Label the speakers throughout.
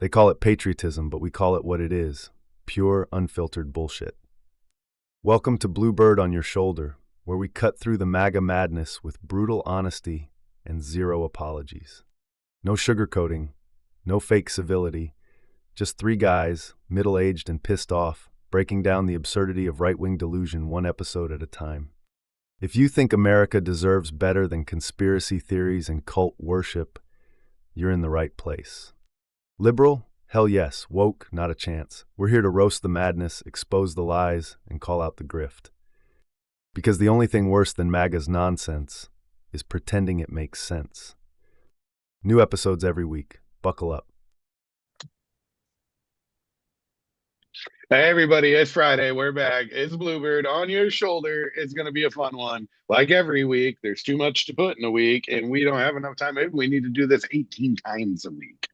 Speaker 1: They call it patriotism, but we call it what it is: pure, unfiltered bullshit. Welcome to Bluebird on Your Shoulder, where we cut through the MAGA madness with brutal honesty and zero apologies. No sugarcoating, no fake civility, just three guys, middle-aged and pissed off, breaking down the absurdity of right-wing delusion one episode at a time. If you think America deserves better than conspiracy theories and cult worship, you're in the right place. Liberal? Hell yes. Woke? Not a chance. We're here to roast the madness, expose the lies, and call out the grift. Because the only thing worse than MAGA's nonsense is pretending it makes sense. New episodes every week. Buckle up.
Speaker 2: Hey everybody, it's Friday. We're back. It's Bluebird on your shoulder. It's going to be a fun one. Like every week, there's too much to put in a week, and we don't have enough time. Maybe we need to do this 18 times a week.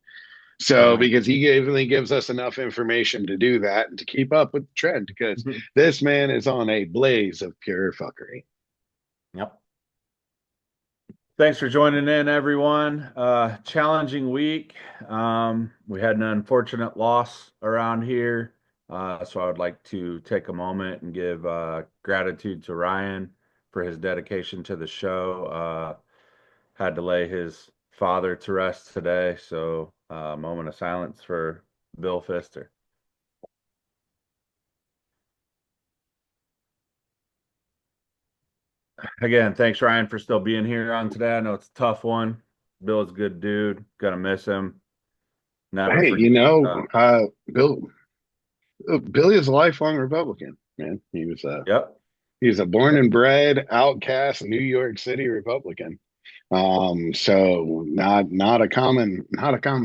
Speaker 2: So,
Speaker 3: Right.
Speaker 2: because he definitely gives us enough information to do that and to keep up with the trend, because this man is on a blaze of pure fuckery.
Speaker 3: Yep. Thanks for joining in, everyone. Challenging week. We had an unfortunate loss around here. So I would like to take a moment and give gratitude to Ryan for his dedication to the show. Had to lay his father to rest today. So a moment of silence for Bill Fister. Again, thanks Ryan for still being here on today. I know it's a tough one. Bill's a good dude. Gonna miss him. Never
Speaker 2: Hey,
Speaker 3: forget.
Speaker 2: Bill, Billy is a lifelong Republican, man.
Speaker 3: Yep.
Speaker 2: He's a born and bred outcast New York City Republican. So not a common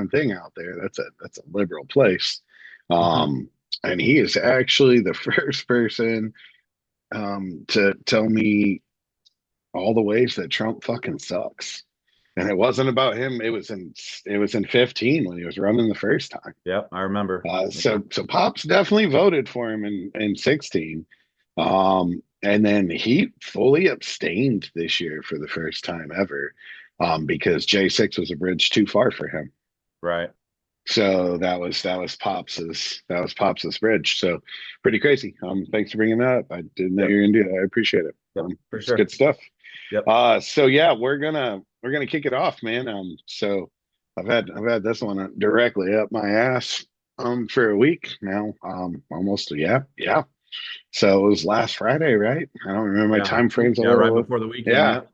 Speaker 2: thing out there. That's a liberal place.
Speaker 3: Mhm.
Speaker 2: Um, and he is actually the first person to tell me all the ways that Trump fucking sucks. And it wasn't about him. It was in 15 when he was running the first time.
Speaker 3: Yep, I remember.
Speaker 2: So Pops definitely voted for him in 16. And then he fully abstained this year for the first time ever, because J6 was a bridge too far for him.
Speaker 3: Right.
Speaker 2: So that was Pops's bridge. So pretty crazy. Thanks for bringing that up. I didn't know
Speaker 3: Yep.
Speaker 2: you were gonna do that. I appreciate it.
Speaker 3: Yep. For
Speaker 2: It's
Speaker 3: sure.
Speaker 2: good stuff.
Speaker 3: Yep.
Speaker 2: So yeah, we're gonna kick it off, man. So I've had this one directly up my ass for a week now. Almost, yeah. So it was last Friday, right? I don't remember my
Speaker 3: Yeah.
Speaker 2: time frames
Speaker 3: Yeah. Right
Speaker 2: all.
Speaker 3: before the weekend.
Speaker 2: Yeah.
Speaker 3: Yep.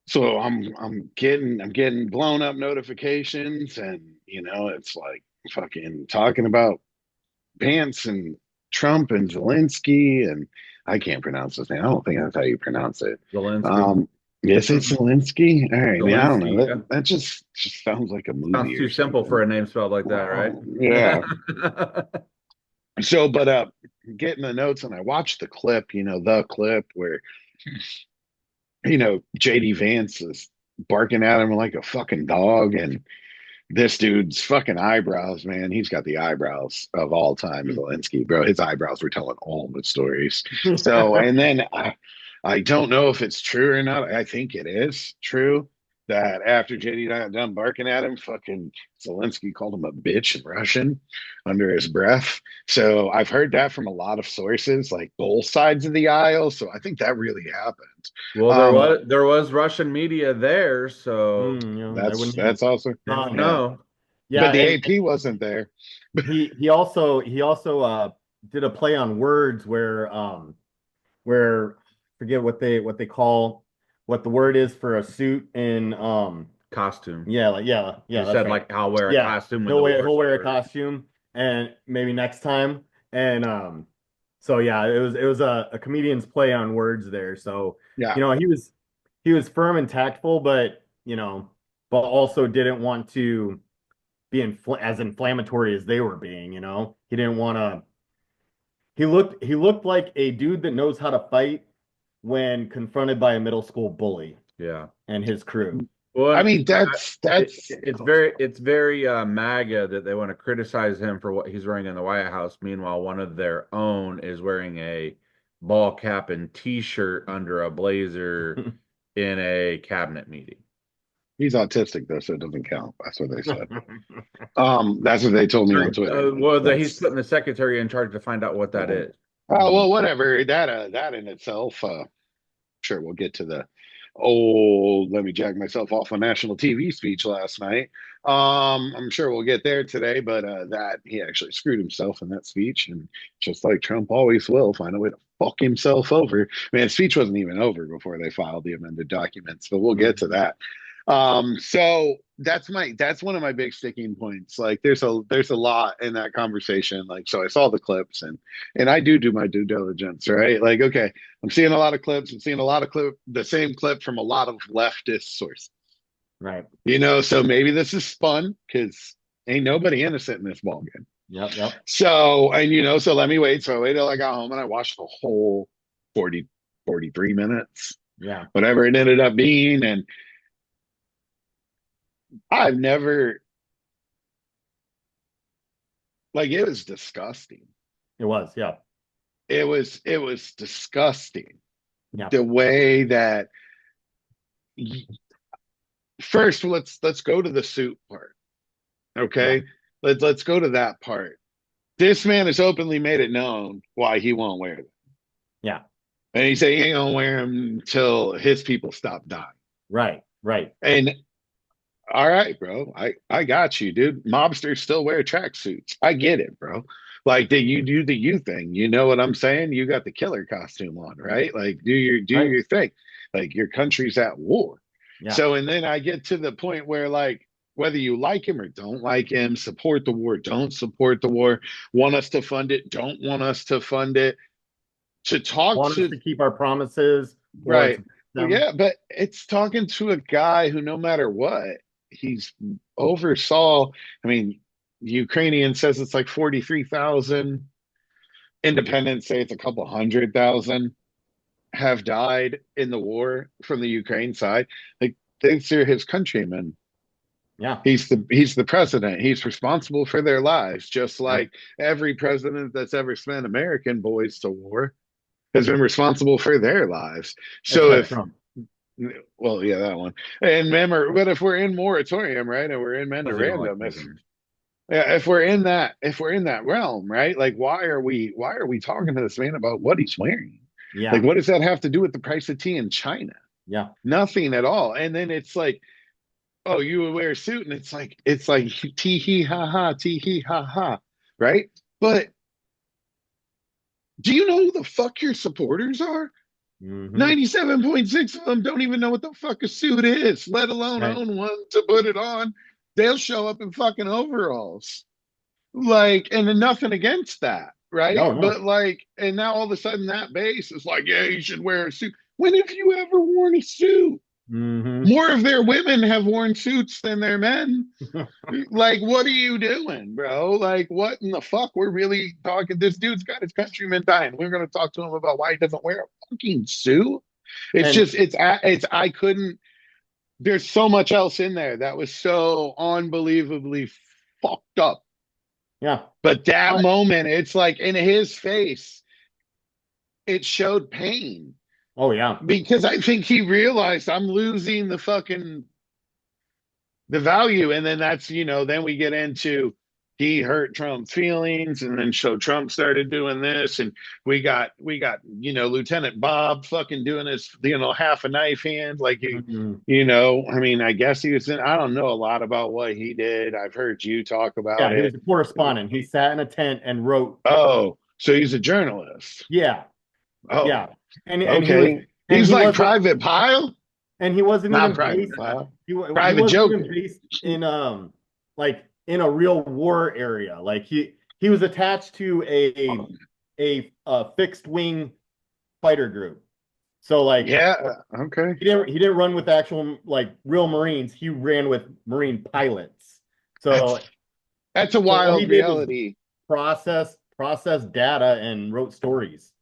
Speaker 2: So I'm getting blown up notifications, and it's like fucking talking about Pence and Trump and Zelensky, and I can't pronounce his name. I don't think that's how you pronounce it.
Speaker 3: Zelensky.
Speaker 2: Um, yes, it's Zelensky. All right, man. I don't know.
Speaker 3: Zelensky. Yeah.
Speaker 2: That just sounds like a
Speaker 3: Sounds
Speaker 2: movie
Speaker 3: too
Speaker 2: or
Speaker 3: simple for
Speaker 2: something.
Speaker 3: a name spelled like that, right?
Speaker 2: Wow. Yeah. So, but getting the notes, and I watched the clip where JD Vance is barking at him like a fucking dog, and this dude's fucking eyebrows, man. He's got the eyebrows of all time, Zelensky, bro. His eyebrows were telling all the stories. So, and then I don't know if it's true or not. I think it is true that after JD got done barking at him, fucking Zelensky called him a bitch in Russian under his breath. So I've heard that from a lot of sources, like both sides of the aisle. So I think that really happened.
Speaker 3: Well, there
Speaker 2: Um,
Speaker 3: was Russian media there, so
Speaker 1: I
Speaker 2: that's
Speaker 1: wouldn't
Speaker 2: that's also
Speaker 3: you never
Speaker 2: yeah,
Speaker 3: know.
Speaker 2: but
Speaker 1: Yeah,
Speaker 2: the
Speaker 1: and
Speaker 2: AP wasn't there.
Speaker 1: he also did a play on words where forget what they call what the word is for a suit in
Speaker 3: Costume.
Speaker 1: yeah,
Speaker 3: He
Speaker 1: that's
Speaker 3: said
Speaker 1: right.
Speaker 3: like I'll wear a
Speaker 1: Yeah,
Speaker 3: costume when
Speaker 1: he'll
Speaker 3: the
Speaker 1: wear
Speaker 3: war's
Speaker 1: he'll wear a
Speaker 3: over.
Speaker 1: costume and maybe next time. And so yeah, it was a comedian's play on words there. So,
Speaker 2: Yeah,
Speaker 1: he was firm and tactful, but also didn't want to be as inflammatory as they were being. He didn't want to. He looked like a dude that knows how to fight when confronted by a middle school bully
Speaker 3: Yeah.
Speaker 1: and his crew.
Speaker 2: I
Speaker 3: Well,
Speaker 2: mean
Speaker 3: it's very MAGA that they want to criticize him for what he's wearing in the White House. Meanwhile, one of their own is wearing a ball cap and T-shirt under a blazer in a cabinet meeting.
Speaker 2: He's autistic though, so it doesn't count. That's what they said. That's what they told me on Twitter.
Speaker 3: He's
Speaker 2: That's
Speaker 3: putting the secretary in charge to find out what that is.
Speaker 2: oh well, whatever. That in itself. Sure, we'll get to the old let me jack myself off on national TV speech last night. I'm sure we'll get there today, but that he actually screwed himself in that speech, and just like Trump always will, find a way to fuck himself over. Man, the speech wasn't even over before they filed the amended documents, but we'll get to that. So that's one of my big sticking points. Like there's a lot in that conversation. Like so I saw the clips and I do my due diligence, right? Like, okay, I'm seeing a lot of clips. I'm seeing a lot of the same clip from a lot of leftist sources.
Speaker 4: Right.
Speaker 2: So maybe this is spun because ain't nobody innocent in this ballgame.
Speaker 4: Yep.
Speaker 2: So, and so let me wait. So I waited till I got home and I watched the whole 43 minutes.
Speaker 4: Yeah.
Speaker 2: Whatever it ended up being. And I've never, like, it was disgusting.
Speaker 4: It was, yeah.
Speaker 2: It was disgusting.
Speaker 4: Yeah.
Speaker 2: The way that first let's go to the suit part. Okay. Yeah. Let's go to that part. This man has openly made it known why he won't wear them.
Speaker 4: Yeah.
Speaker 2: And he said he ain't gonna wear them until his people stop dying.
Speaker 4: Right.
Speaker 2: And all right, bro. I got you, dude. Mobsters still wear tracksuits. I get it, bro. Like that you do the you thing. You know what I'm saying? You got the killer costume on, right? Like do your thing. Like your country's at war.
Speaker 4: Yeah.
Speaker 2: So and then I get to the point where like whether you like him or don't like him, support the war, don't support the war, want us to fund it, don't want us to fund it, to talk
Speaker 4: want
Speaker 2: to
Speaker 4: us to keep our promises.
Speaker 2: Right. Well, yeah, but it's talking to a guy who no matter what, he's oversaw. I mean, Ukrainian says it's like 43,000. Independents say it's a couple 100,000 have died in the war from the Ukraine side. Like these are his countrymen.
Speaker 4: Yeah.
Speaker 2: He's the president. He's responsible for their lives, just like every president that's ever sent American boys to war has been responsible for their lives. So if
Speaker 4: Trump.
Speaker 2: Well, yeah, that one. And remember, but if we're in moratorium, right, and we're in memorandum, if we're in that realm, right, like why are we talking to this man about what he's wearing?
Speaker 4: Yeah.
Speaker 2: Like, what does that have to do with the price of tea in China?
Speaker 4: Yeah.
Speaker 2: Nothing at all. And then it's like, oh, you would wear a suit, and it's like tee hee ha ha, right? But do you know who the fuck your supporters are? 97.6 of them don't even know what the fuck a suit is, let alone own one to put it on. They'll show up in fucking overalls. Like, and then nothing against that, right?
Speaker 4: No.
Speaker 2: But like, and now all of a sudden that base is like, yeah, you should wear a suit. When have you ever worn a suit? More of their women have worn suits than their men. Like, what are you doing, bro? Like, what in the fuck? We're really talking. This dude's got his countrymen dying. We're going to talk to him about why he doesn't wear a fucking suit. I couldn't. There's so much else in there that was so unbelievably fucked up.
Speaker 4: Yeah.
Speaker 2: But that moment, it's like in his face, it showed pain.
Speaker 4: Oh, yeah.
Speaker 2: Because I think he realized I'm losing the value. And then that's, then we get into he hurt Trump's feelings. And then so Trump started doing this. And we got, Lieutenant Bob fucking doing this, half a knife hand. Like, I mean, I guess he was I don't know a lot about what he did. I've heard you talk about it.
Speaker 4: He was a correspondent. He sat in a tent and wrote.
Speaker 2: Oh, so he's a journalist.
Speaker 4: Yeah.
Speaker 2: Oh,
Speaker 4: yeah. And
Speaker 2: okay. He's like Private Pile.
Speaker 4: And he wasn't
Speaker 2: not
Speaker 4: even
Speaker 2: Private
Speaker 4: based,
Speaker 2: Pile.
Speaker 4: Private Joker. Based in like in a real war area. Like he was attached to a fixed wing fighter group. So like
Speaker 2: okay.
Speaker 4: He didn't run with actual like real Marines. He ran with Marine pilots. So
Speaker 2: that's a wild reality.
Speaker 4: Process data and wrote stories.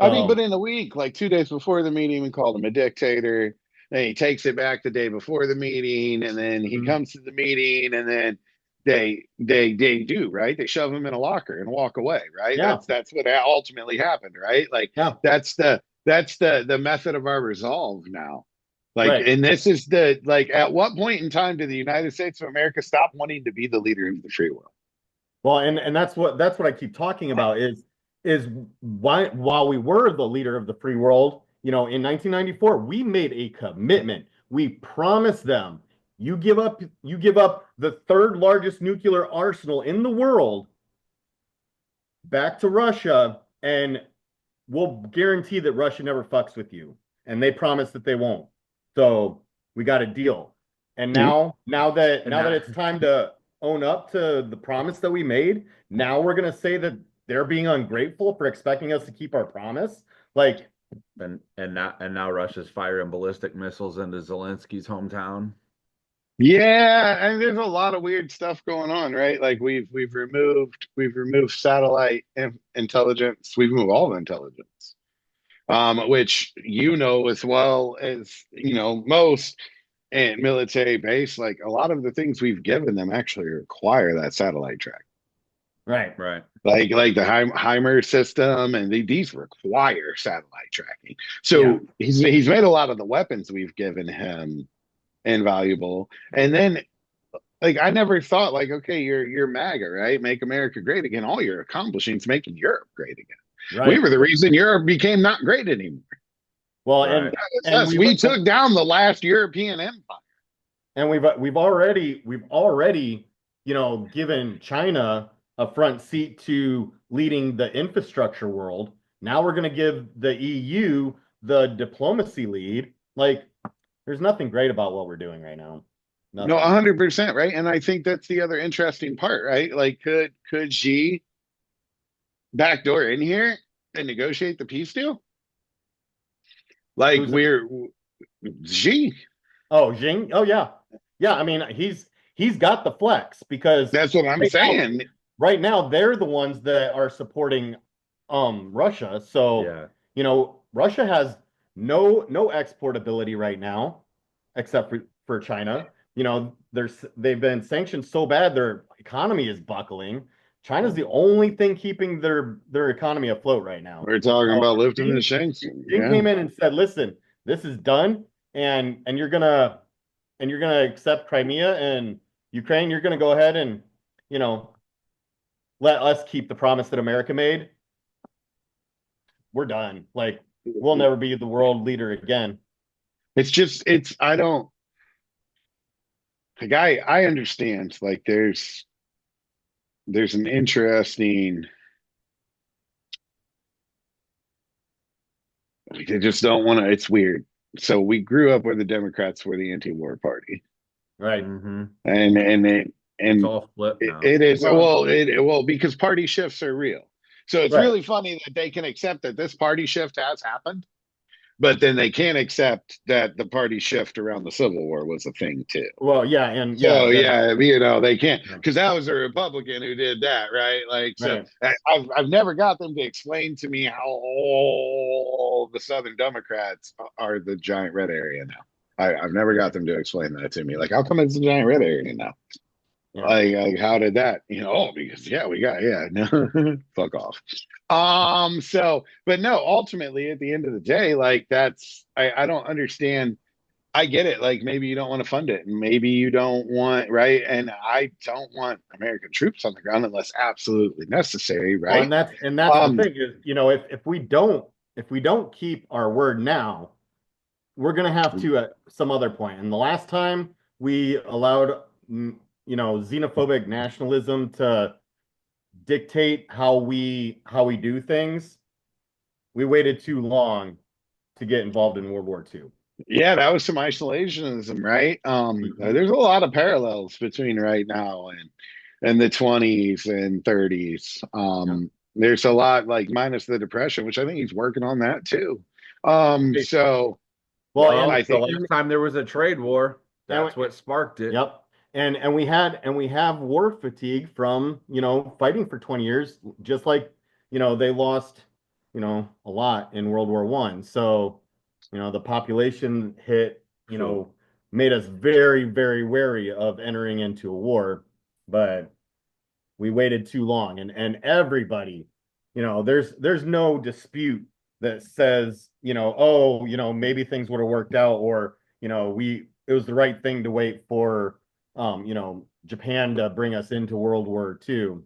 Speaker 2: I mean, but in a week, like 2 days before the meeting, we called him a dictator. Then he takes it back the day before the meeting, and then he comes to the meeting, and then they do, right? They shove him in a locker and walk away, right?
Speaker 4: Yeah.
Speaker 2: That's what ultimately happened, right? Like that's the method of our resolve now. Like,
Speaker 4: Right.
Speaker 2: and this is the like, at what point in time did the United States of America stop wanting to be the leader of the free world?
Speaker 4: Well, and that's what I keep talking about is why while we were the leader of the free world, in 1994, we made a commitment. We promised them, you give up the third largest nuclear arsenal in the world back to Russia, and we'll guarantee that Russia never fucks with you. And they promised that they won't. So we got a deal. And
Speaker 2: Yeah.
Speaker 4: now that it's time to own up to the promise that we made, now we're gonna say that they're being ungrateful for expecting us to keep our promise. Like,
Speaker 3: And now Russia's firing ballistic missiles into Zelensky's hometown.
Speaker 2: Yeah, and there's a lot of weird stuff going on, right? Like we've removed satellite intelligence, we've removed all the intelligence, which as well as most and military base, like a lot of the things we've given them actually require that satellite track.
Speaker 4: right.
Speaker 3: Right.
Speaker 2: Like the Heimer system, and these require satellite tracking. So
Speaker 4: Yeah.
Speaker 2: he's made a lot of the weapons we've given him invaluable. And then like I never thought like, okay, you're MAGA, right? Make America great again. All you're accomplishing is making Europe great again. We
Speaker 4: Right.
Speaker 2: were the reason Europe became not great anymore.
Speaker 4: Well,
Speaker 3: Right.
Speaker 2: That's us. We took down the last European empire.
Speaker 4: and we've already given China a front seat to leading the infrastructure world. Now we're going to give the EU the diplomacy lead. Like, there's nothing great about what we're doing right now.
Speaker 2: No,
Speaker 4: Nothing.
Speaker 2: 100%, right? And I think that's the other interesting part, right? Like, could Xi backdoor in here and negotiate the peace deal? Like
Speaker 4: Who's
Speaker 2: we're Xi.
Speaker 4: Oh, Jing? Oh, yeah. Yeah, I mean, he's got the flex because
Speaker 2: That's what I'm
Speaker 4: right now,
Speaker 2: saying.
Speaker 4: right now they're the ones that are supporting Russia. So,
Speaker 3: Yeah.
Speaker 4: Russia has no exportability right now except for China. They've been sanctioned so bad their economy is buckling. China's the only thing keeping their economy afloat right now.
Speaker 2: We're talking
Speaker 4: So
Speaker 2: about lifting the
Speaker 4: Jing,
Speaker 2: shanks.
Speaker 4: Jing
Speaker 2: Yeah.
Speaker 4: came in and said, "Listen, this is done, and you're gonna accept Crimea and Ukraine. You're gonna go ahead and you know let us keep the promise that America made. We're done. Like, we'll never be the world leader again."
Speaker 2: It's just it's I don't like I understand like there's an interesting like they just don't want to it's weird. So we grew up where the Democrats were the anti-war party.
Speaker 4: Right.
Speaker 3: Mm-hmm.
Speaker 2: And
Speaker 3: It's all flipped now.
Speaker 2: it is
Speaker 4: Well,
Speaker 2: well because party shifts are real. So it's
Speaker 4: right.
Speaker 2: really funny that they can accept that this party shift has happened, but then they can't accept that the party shift around the Civil War was a thing too.
Speaker 4: Well, yeah, and yeah,
Speaker 2: So
Speaker 4: that,
Speaker 2: yeah, they can't because that was a Republican who did that, right? Like so,
Speaker 4: right.
Speaker 2: I've never got them to explain to me how all the Southern Democrats are the giant red area now. I've never got them to explain that to me. Like, how come it's a giant red area now?
Speaker 4: Yeah.
Speaker 2: Like how did that? Oh, because we got no, fuck off. So, but no, ultimately, at the end of the day, like I don't understand. I get it. Like maybe you don't want to fund it, and maybe you don't want right. And I don't want American troops on the ground unless absolutely necessary,
Speaker 4: Well,
Speaker 2: right?
Speaker 4: and that's the
Speaker 2: Um,
Speaker 4: thing is, if we don't keep our word now, we're gonna have to at some other point. And the last time we allowed xenophobic nationalism to dictate how we do things, we waited too long to get involved in World War II.
Speaker 2: yeah, that was some isolationism, right?
Speaker 4: Mhm.
Speaker 2: There's a lot of parallels between right now and the 20s and 30s.
Speaker 4: Yeah.
Speaker 2: There's a lot like minus the depression, which I think he's working on that too. So
Speaker 4: Well,
Speaker 3: Well,
Speaker 2: I
Speaker 3: the
Speaker 2: think
Speaker 3: last time there was a trade war, that's what sparked it.
Speaker 4: yep. And we have war fatigue from, fighting for 20 years, just like, they lost, a lot in World War One. So, the population hit, made us very, very wary of entering into a war, but we waited too long. And everybody, there's no dispute that says, oh, maybe things would have worked out, or it was the right thing to wait for, Japan to bring us into World War II.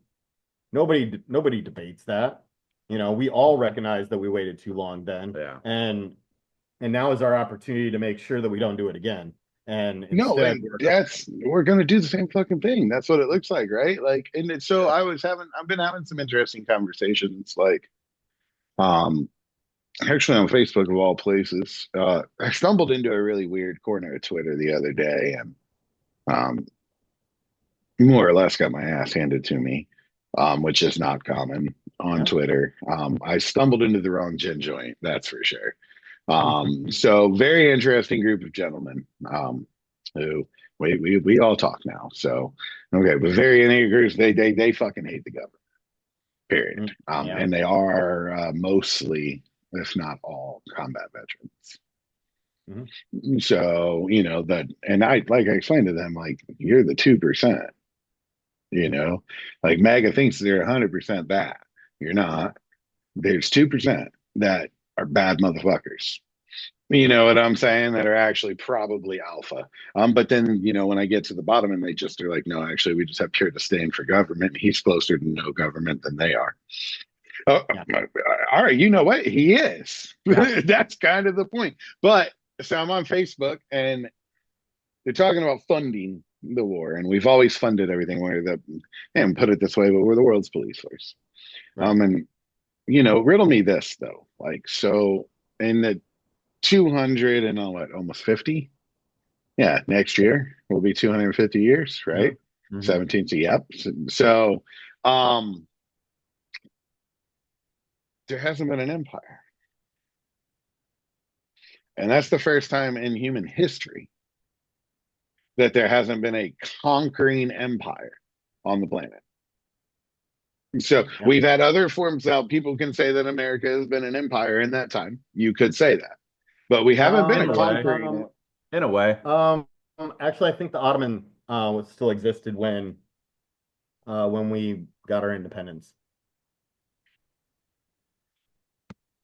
Speaker 4: Nobody debates that. We all recognize that we waited too long then.
Speaker 3: Yeah.
Speaker 4: And now is our opportunity to make sure that we don't do it again. And
Speaker 2: No,
Speaker 4: instead,
Speaker 2: we're gonna do the same fucking thing. That's what it looks like, right? Like, and so I've been having some interesting conversations, like, um, actually on Facebook of all places. I stumbled into a really weird corner of Twitter the other day, and um, more or less got my ass handed to me, which is not common on Twitter. I stumbled into the wrong gin joint, that's for sure. So very interesting group of gentlemen, who we all talk now. So okay, but very interesting groups. They fucking hate the government. Period. And they are mostly, if not all, combat veterans.
Speaker 4: Mm-hmm.
Speaker 2: So that, and I explained to them, like, you're the 2%. Like MAGA thinks they're 100% bad. You're not. There's 2% that are bad motherfuckers. You know what I'm saying? That are actually probably alpha. But then, when I get to the bottom and they just are like, no, actually, we just have pure disdain for government. He's closer to no government than they are. Oh, all right. You know what? He is.
Speaker 4: Yeah.
Speaker 2: That's kind of the point. But so I'm on Facebook and they're talking about funding the war. And we've always funded everything. And put it this way, but we're the world's police force.
Speaker 4: Right.
Speaker 2: And, riddle me this, though. Like, so in the 200 and almost 50, yeah, next year will be 250 years, right?
Speaker 4: Mm-hmm.
Speaker 2: 17, so yep. So there hasn't been an empire, and that's the first time in human history that there hasn't been a conquering empire on the planet. So we've had other forms out. People can say that America has been an empire in that time. You could say that, but we haven't been a conquering.
Speaker 3: In a way.
Speaker 4: Actually, I think the Ottoman still existed when we got our independence.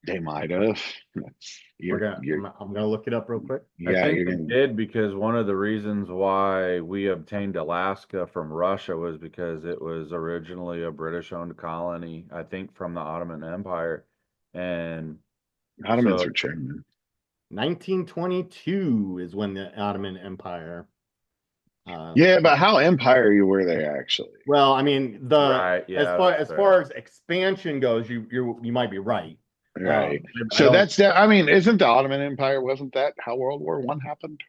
Speaker 2: They might have.
Speaker 4: I'm gonna look it up real quick.
Speaker 3: I think they did, because one of the reasons why we obtained Alaska from Russia was because it was originally a British-owned colony, I think, from the Ottoman Empire, and
Speaker 2: Ottomans are German.
Speaker 4: 1922 is when the Ottoman Empire.
Speaker 2: Yeah, but how empire were they actually?
Speaker 4: Well, I mean, as far as expansion goes, you might be right.
Speaker 2: Right. So that's that. I mean, isn't the Ottoman Empire? Wasn't that how World War I happened?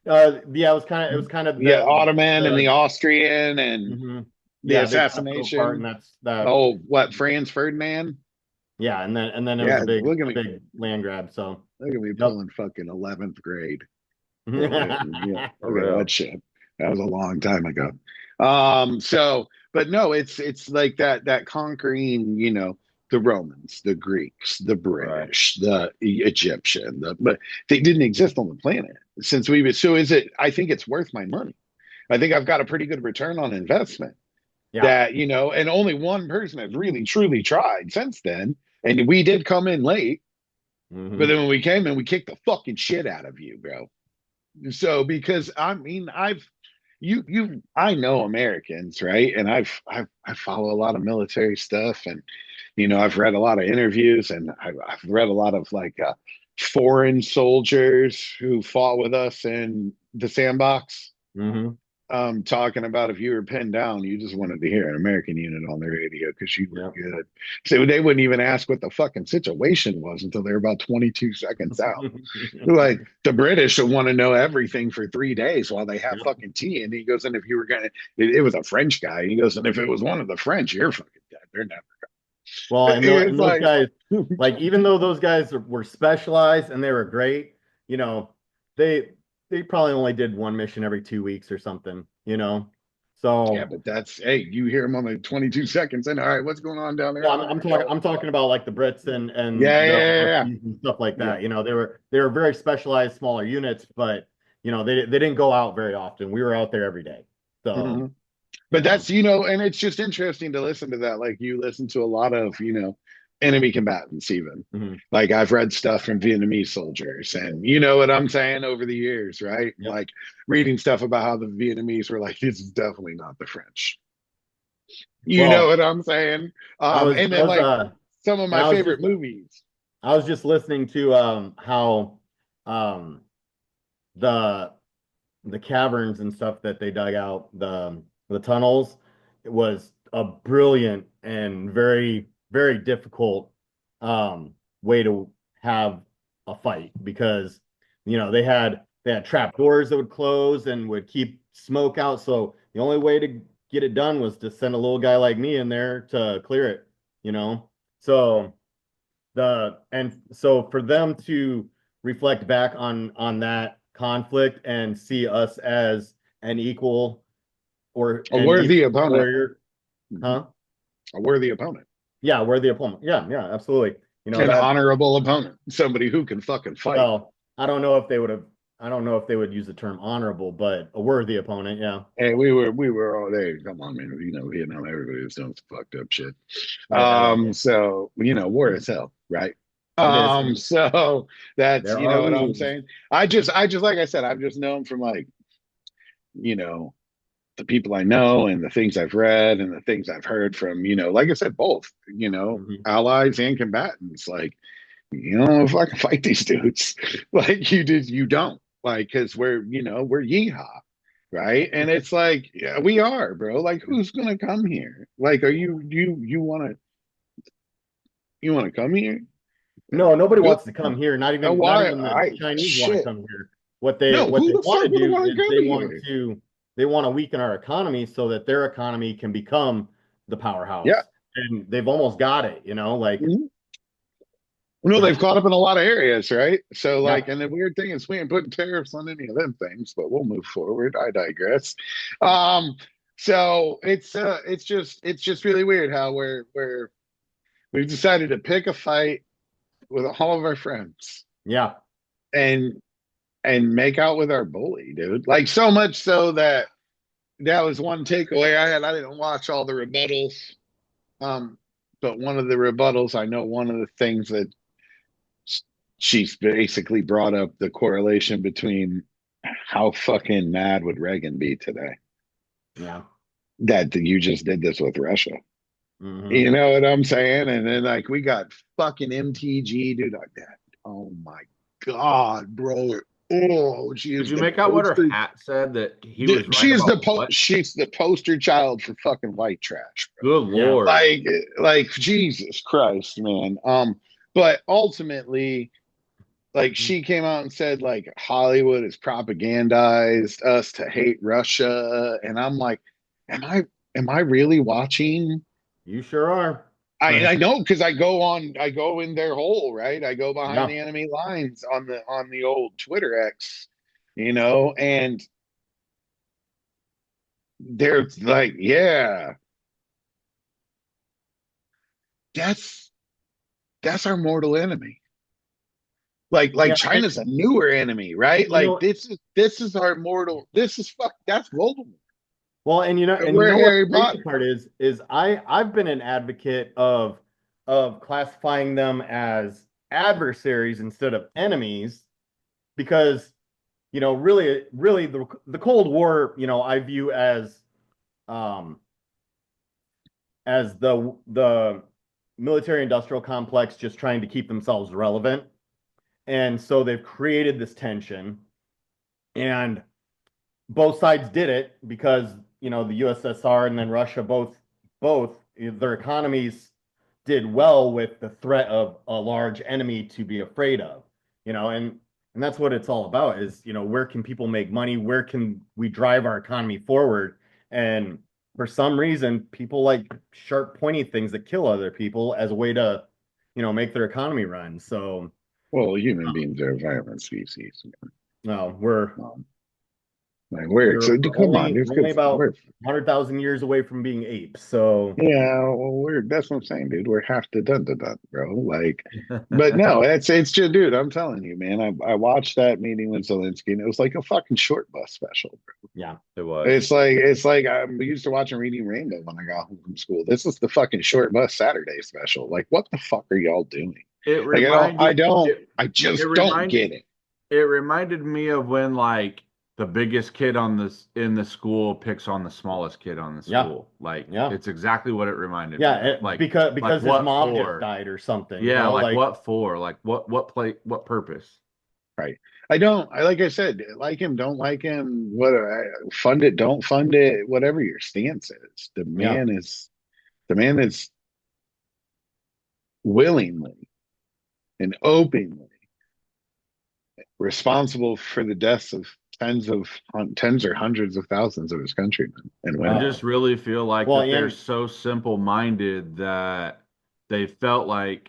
Speaker 4: Yeah, it was kind of
Speaker 2: the Ottoman and the Austrian and the assassination.
Speaker 4: And that's that.
Speaker 2: Oh, what, Franz Ferdinand?
Speaker 4: Yeah, and then it was a big land grab. So
Speaker 2: look at me pulling fucking 11th grade. Yeah, that shit. That was a long time ago. So, but no, it's like that conquering, the Romans, the Greeks, the British, the Egyptian, but they didn't exist on the planet since so is it, I think it's worth my money. I think I've got a pretty good return on investment. That, and only one person has really truly tried since then. And we did come in late, but then when we came in, we kicked the fucking shit out of you, bro. So, because I mean, I know Americans, right? And I follow a lot of military stuff, and I've read a lot of interviews, and I've read a lot of foreign soldiers who fought with us in the sandbox. Talking about if you were pinned down, you just wanted to hear an American unit on the radio because you were good. So they wouldn't even ask what the fucking situation was until they were about 22 seconds out. Like, the British would want to know everything for 3 days while they have fucking tea. And he goes, and if you were it was a French guy. He goes, and if it was one of the French, you're fucking dead. They're never coming.
Speaker 4: Well, and those guys, even though those guys were specialized and they were great, they probably only did one mission every 2 weeks or something, So
Speaker 2: yeah, but that's, hey, you hear them on the 22 seconds, and all right, what's going on down there?
Speaker 4: Yeah, I'm talking about like the Brits and
Speaker 2: and
Speaker 4: stuff like that. They were very specialized, smaller units, but they didn't go out very often. We were out there every day. So,
Speaker 2: but that's and it's just interesting to listen to that. Like, you listen to a lot of enemy combatants even.
Speaker 4: Mm-hmm.
Speaker 2: Like I've read stuff from Vietnamese soldiers, and you know what I'm saying, over the years, right?
Speaker 4: Yep.
Speaker 2: Like reading stuff about how the Vietnamese were like, this is definitely not the French. You know
Speaker 4: Well,
Speaker 2: what I'm saying? And
Speaker 4: I
Speaker 2: then
Speaker 4: was
Speaker 2: like some of
Speaker 4: and
Speaker 2: my favorite movies.
Speaker 4: I was just listening to how um the caverns and stuff that they dug out, the tunnels, it was a brilliant and very difficult way to have a fight, because they had trap doors that would close and would keep smoke out. So the only way to get it done was to send a little guy like me in there to clear it, you know. So so for them to reflect back on that conflict and see us as an equal or
Speaker 2: A
Speaker 4: an
Speaker 2: worthy
Speaker 4: equal
Speaker 2: opponent.
Speaker 4: warrior, huh?
Speaker 2: A worthy opponent.
Speaker 4: Yeah, we're the opponent. Yeah, yeah, absolutely.
Speaker 2: An
Speaker 4: That,
Speaker 2: honorable opponent. Somebody who can fucking fight.
Speaker 4: well, I don't know if they would have, I don't know if they would use the term honorable, but a worthy opponent. Yeah.
Speaker 2: Hey, we were all there. Come on, man. You know, Vietnam, everybody was doing some fucked up shit.
Speaker 4: Yeah,
Speaker 2: So war is hell, right?
Speaker 4: it is.
Speaker 2: So that's,
Speaker 4: There
Speaker 2: you
Speaker 4: are
Speaker 2: know what I'm
Speaker 4: rules.
Speaker 2: saying? I just like I said, I've just known from like, you know, the people I know and the things I've read and the things I've heard from, like I said, both,
Speaker 4: Mhm.
Speaker 2: allies and combatants. Like, you don't fucking fight these dudes. Like you don't. Like, because we're yeehaw, right? And it's like, yeah, we are, bro. Like, who's gonna come here? Like, are you wanna come here?
Speaker 4: No, nobody
Speaker 2: Good.
Speaker 4: wants to come here. Not
Speaker 2: Why?
Speaker 4: even the
Speaker 2: I
Speaker 4: Chinese want to
Speaker 2: shit.
Speaker 4: come here. What they
Speaker 2: No,
Speaker 4: what
Speaker 2: who
Speaker 4: they
Speaker 2: the
Speaker 4: want
Speaker 2: fuck
Speaker 4: to
Speaker 2: would
Speaker 4: do
Speaker 2: want to
Speaker 4: is
Speaker 2: come here?
Speaker 4: they want to weaken our economy so that their economy can become the
Speaker 2: Yeah.
Speaker 4: powerhouse. And they've almost got it, like
Speaker 2: Mhm. No, they've caught up in a lot of areas, right? So, like,
Speaker 4: yeah.
Speaker 2: and the weird thing is, we ain't putting tariffs on any of them things, but we'll move forward. I digress. So it's just really weird how we've decided to pick a fight with all of our friends
Speaker 4: Yeah.
Speaker 2: and make out with our bully, dude. Like so much so that was one takeaway I had. I didn't watch all the rebuttals, um, but one of the rebuttals, I know one of the things that she's basically brought up the correlation between how fucking mad would Reagan be today
Speaker 4: Yeah.
Speaker 2: that you just did this with Russia.
Speaker 4: Hmm.
Speaker 2: You know what I'm saying? And then like we got fucking MTG, dude, like that. Oh my god, bro. Oh, she
Speaker 3: Did
Speaker 2: is
Speaker 3: you
Speaker 2: the
Speaker 3: make out what her
Speaker 2: poster.
Speaker 3: hat said, that he was right
Speaker 2: She's
Speaker 3: about what?
Speaker 2: she's the poster child for fucking white trash, bro.
Speaker 3: Good
Speaker 4: Yeah.
Speaker 3: Lord.
Speaker 2: Like Jesus Christ, man. But ultimately, like she came out and said like Hollywood has propagandized us to hate Russia, and I'm like, am I really watching?
Speaker 4: You sure are.
Speaker 2: I know because I go in their hole, right? I go behind
Speaker 4: Yeah.
Speaker 2: the enemy lines on the old Twitter X, and they're like, yeah, that's that's our mortal enemy. Like
Speaker 4: Yeah.
Speaker 2: China's a newer enemy, right?
Speaker 4: You
Speaker 2: Like
Speaker 4: know,
Speaker 2: this is our mortal. This is that's Voldemort.
Speaker 4: well, and
Speaker 2: We're
Speaker 4: what
Speaker 2: Harry
Speaker 4: the crazy
Speaker 2: Potter.
Speaker 4: part is I've been an advocate of classifying them as adversaries instead of enemies, because really the Cold War, I view um as the military industrial complex just trying to keep themselves relevant. And so they've created this tension, and both sides did it because the USSR and then Russia both their economies did well with the threat of a large enemy to be afraid of, and that's what it's all about is where can people make money, where can we drive our economy forward. And for some reason people like sharp pointy things that kill other people as a way to make their economy run. So
Speaker 2: Well, human beings are a violent species.
Speaker 4: no, we're
Speaker 2: Um, Like we're so come on,
Speaker 4: We're
Speaker 2: there's
Speaker 4: only
Speaker 2: good.
Speaker 4: about
Speaker 2: We're
Speaker 4: 100,000 years away from being apes. So
Speaker 2: yeah, well, we're that's what I'm saying, dude. We're half the dun dun dun, bro. Like, but no, it's just, dude. I'm telling you, man. I watched that meeting with Zelensky, and it was like a fucking short bus special.
Speaker 4: yeah,
Speaker 3: It was.
Speaker 2: It's like I'm used to watching Reading Rainbow when I got home from school. This is the fucking short bus Saturday special. Like, what the fuck are y'all doing?
Speaker 3: It
Speaker 2: Like,
Speaker 3: reminded
Speaker 2: I just
Speaker 3: it
Speaker 2: don't
Speaker 3: reminded
Speaker 2: get it.
Speaker 3: it reminded me of when like the biggest kid on this in the school picks on the smallest kid on the
Speaker 4: Yeah.
Speaker 3: school. Like
Speaker 4: Yeah.
Speaker 3: it's exactly what it reminded me
Speaker 4: yeah.
Speaker 3: of. Like
Speaker 4: because
Speaker 3: like
Speaker 4: his
Speaker 3: what
Speaker 4: mom just
Speaker 3: for?
Speaker 4: died or something.
Speaker 3: Yeah,
Speaker 4: you know?
Speaker 3: like what for? Like what purpose?
Speaker 2: Right. I like I said, like him, don't like him, what fund it, don't fund it, whatever your stance is.
Speaker 4: Yeah.
Speaker 2: The man is willingly and openly responsible for the deaths of tens or hundreds of thousands of his countrymen and
Speaker 3: I
Speaker 2: women.
Speaker 3: just really feel like
Speaker 4: Well,
Speaker 3: that they're
Speaker 4: and
Speaker 3: so simple-minded that they felt like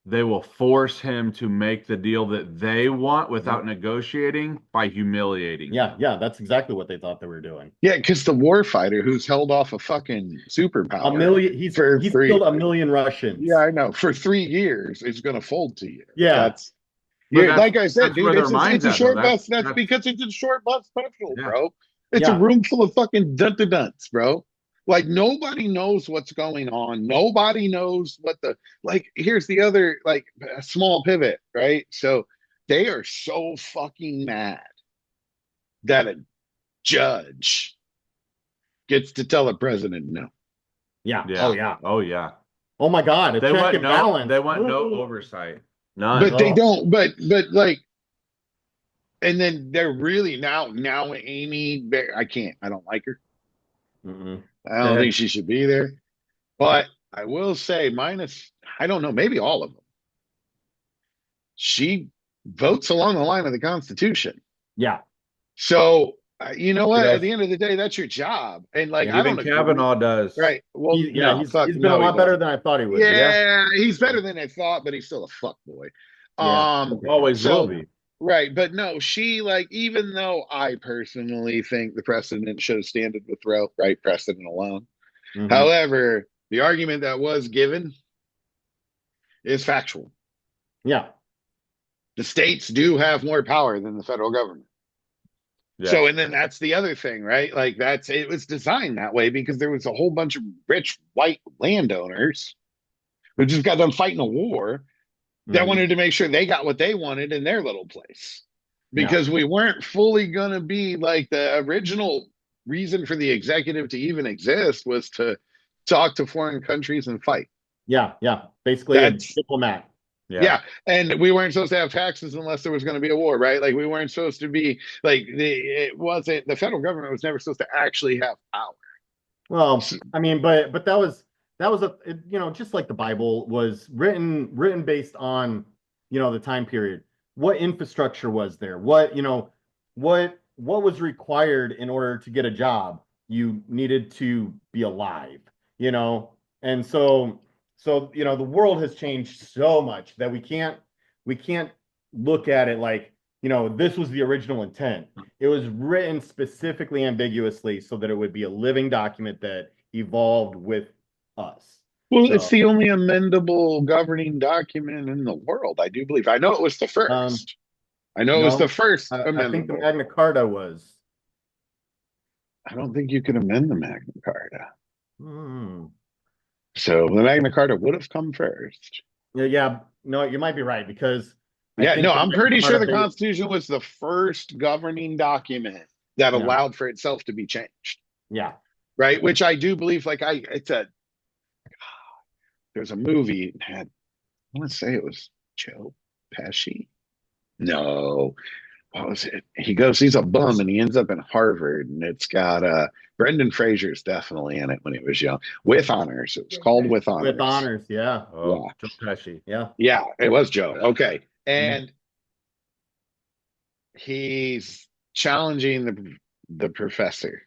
Speaker 3: they will force him to make the deal that they want without negotiating by humiliating him.
Speaker 4: yeah, that's exactly what they thought they were doing.
Speaker 2: Yeah, because the warfighter who's held off a fucking superpower
Speaker 4: He's
Speaker 2: for
Speaker 4: killed
Speaker 2: three,
Speaker 4: 1 million
Speaker 2: yeah,
Speaker 4: Russians.
Speaker 2: I know, for 3 years is going to fold to you.
Speaker 4: Yeah.
Speaker 2: That's
Speaker 3: But
Speaker 2: Yeah, like I said,
Speaker 3: that's where
Speaker 2: dude,
Speaker 3: their
Speaker 2: it's
Speaker 3: mind's
Speaker 2: a
Speaker 3: at, though.
Speaker 2: short bus. That's
Speaker 3: That's
Speaker 2: because it's a short bus special,
Speaker 3: yeah.
Speaker 2: bro. It's a
Speaker 4: Yeah.
Speaker 2: room full of fucking dunts, bro. Like nobody knows what's going on. Nobody knows what the like. Here's the other like a small pivot, right? So they are so fucking mad that a judge gets to tell a president no.
Speaker 4: Yeah.
Speaker 3: Yeah.
Speaker 4: Oh yeah.
Speaker 3: Oh yeah.
Speaker 4: Oh my God. A
Speaker 3: They
Speaker 4: check
Speaker 3: want
Speaker 4: and
Speaker 3: no
Speaker 4: balance.
Speaker 3: they want no
Speaker 4: Ooh.
Speaker 3: oversight. None.
Speaker 2: But they
Speaker 4: Oh.
Speaker 2: don't. But like, and then they're really now Amy. I can't. I don't like her.
Speaker 4: Mm-mm.
Speaker 2: I don't think she should be there. But I will say, I don't know, maybe all of them. She votes along the line of the Constitution.
Speaker 4: Yeah.
Speaker 2: So, you know what? At
Speaker 3: Yes.
Speaker 2: the end of the day, that's your job. And like,
Speaker 4: Yeah.
Speaker 2: I
Speaker 3: Even
Speaker 2: don't agree.
Speaker 3: Kavanaugh does.
Speaker 2: Right. Well, no,
Speaker 4: He's been a
Speaker 2: no, he
Speaker 4: lot better
Speaker 2: doesn't.
Speaker 4: than I thought he would be. Yeah.
Speaker 2: Yeah, he's better than I thought, but he's still a fuck boy.
Speaker 4: Yeah.
Speaker 3: Always will
Speaker 2: So
Speaker 3: be.
Speaker 2: right, but no, she like even though I personally think the precedent should have standed with Roe, right? Precedent alone.
Speaker 4: Mhm.
Speaker 2: However, the argument that was given is factual.
Speaker 4: Yeah.
Speaker 2: The states do have more power than the federal government.
Speaker 3: Yes.
Speaker 2: So, and then that's the other thing, right? Like it was designed that way because there was a whole bunch of rich white landowners who just got done fighting a war that
Speaker 4: Mhm.
Speaker 2: wanted to make sure they got what they wanted in their little place. Because we weren't fully going to be like the original reason for the executive to even exist was to talk to foreign countries and fight.
Speaker 4: Yeah. Yeah. Basically
Speaker 2: That's
Speaker 4: a diplomat.
Speaker 2: yeah. And we weren't supposed to have taxes unless there was going to be a war, right? Like we weren't supposed to be like the federal government was never supposed to actually have power.
Speaker 4: Well, I mean, but that was just like the Bible was written based on, the time period. What infrastructure was there? What was required in order to get a job? You needed to be alive, and so the world has changed so much that we can't look at it like, this was the original intent. It was written specifically ambiguously so that it would be a living document that evolved with us.
Speaker 2: Well,
Speaker 4: So,
Speaker 2: it's the only amendable governing document in the world, I do believe. I know it was the first. I know it was the
Speaker 4: no,
Speaker 2: first
Speaker 4: I think the
Speaker 2: amendable.
Speaker 4: Magna Carta was.
Speaker 2: I don't think you could amend the Magna Carta.
Speaker 4: Hmm.
Speaker 2: So the Magna Carta would have come first.
Speaker 4: Yeah, no, you might be right because I
Speaker 2: Yeah,
Speaker 4: think
Speaker 2: no,
Speaker 4: the
Speaker 2: I'm
Speaker 4: Magna
Speaker 2: pretty sure
Speaker 4: Carta
Speaker 2: the Constitution was the first governing document that
Speaker 4: Yeah.
Speaker 2: allowed for itself to be changed.
Speaker 4: Yeah.
Speaker 2: Right, which I do believe. Like there's a movie had I want to say it was Joe Pesci. No, what was it? He's a bum and he ends up in Harvard, and it's got Brendan Fraser's definitely in it when he was young. With Honors. It was called With Honors.
Speaker 4: With honors, yeah.
Speaker 3: Oh,
Speaker 2: Yeah.
Speaker 3: Joe Pesci.
Speaker 4: Yeah.
Speaker 2: Yeah, it was Joe. Okay. And he's challenging the professor.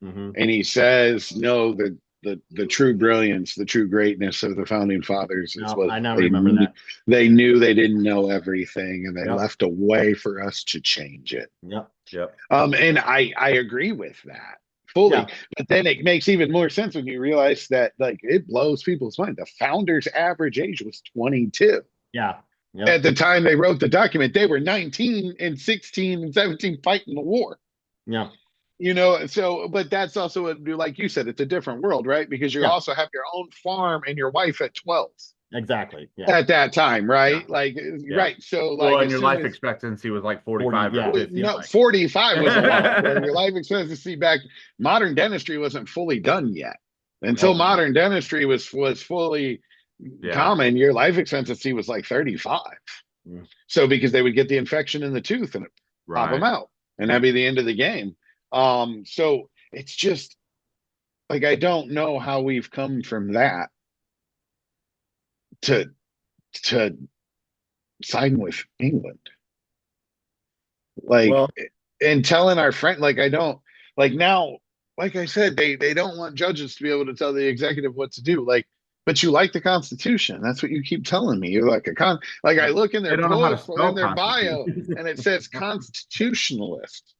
Speaker 4: Mm-hmm.
Speaker 2: And he says, no, the true brilliance, the true greatness of the founding fathers is
Speaker 4: No,
Speaker 2: what
Speaker 4: I now remember that.
Speaker 2: they knew they didn't know everything, and they
Speaker 3: Yep.
Speaker 2: left a way for us to change it.
Speaker 4: Yep.
Speaker 3: Yep.
Speaker 2: And I agree with that fully.
Speaker 4: Yeah.
Speaker 2: But then it makes even more sense when you realize that, like, it blows people's mind. The founders' average age was 22.
Speaker 4: Yeah. Yep.
Speaker 2: At the time they wrote the document, they were 19 and 16 and 17 fighting the war.
Speaker 4: Yeah.
Speaker 2: You know, so, but that's also, like you said, it's a different world, right? Because you
Speaker 4: Yeah.
Speaker 2: also have your own farm and your wife at 12
Speaker 4: Exactly. Yeah.
Speaker 2: at that time, right?
Speaker 3: Yeah.
Speaker 2: Like,
Speaker 3: Yeah.
Speaker 2: right. So,
Speaker 3: Well,
Speaker 2: like,
Speaker 3: and your life expectancy was like 45
Speaker 4: 40,
Speaker 3: or 50.
Speaker 2: no,
Speaker 3: like.
Speaker 2: 45 was a lot. Where your life expectancy back, modern dentistry wasn't fully done yet. Until modern dentistry was fully common, your life expectancy was like 35.
Speaker 4: Mm.
Speaker 2: So, because they would get the infection in the tooth and pop them out, and that'd be the end of the game. So it's just like, I don't know how we've come from that to sign with England. Like,
Speaker 4: Well,
Speaker 2: and telling our friend, like, I don't, like, now, like I said, they don't want judges to be able to tell the executive what to do. Like, but you like the Constitution. That's what you keep telling me. You're like like, I look in their book, in their bio, and it says constitutionalist,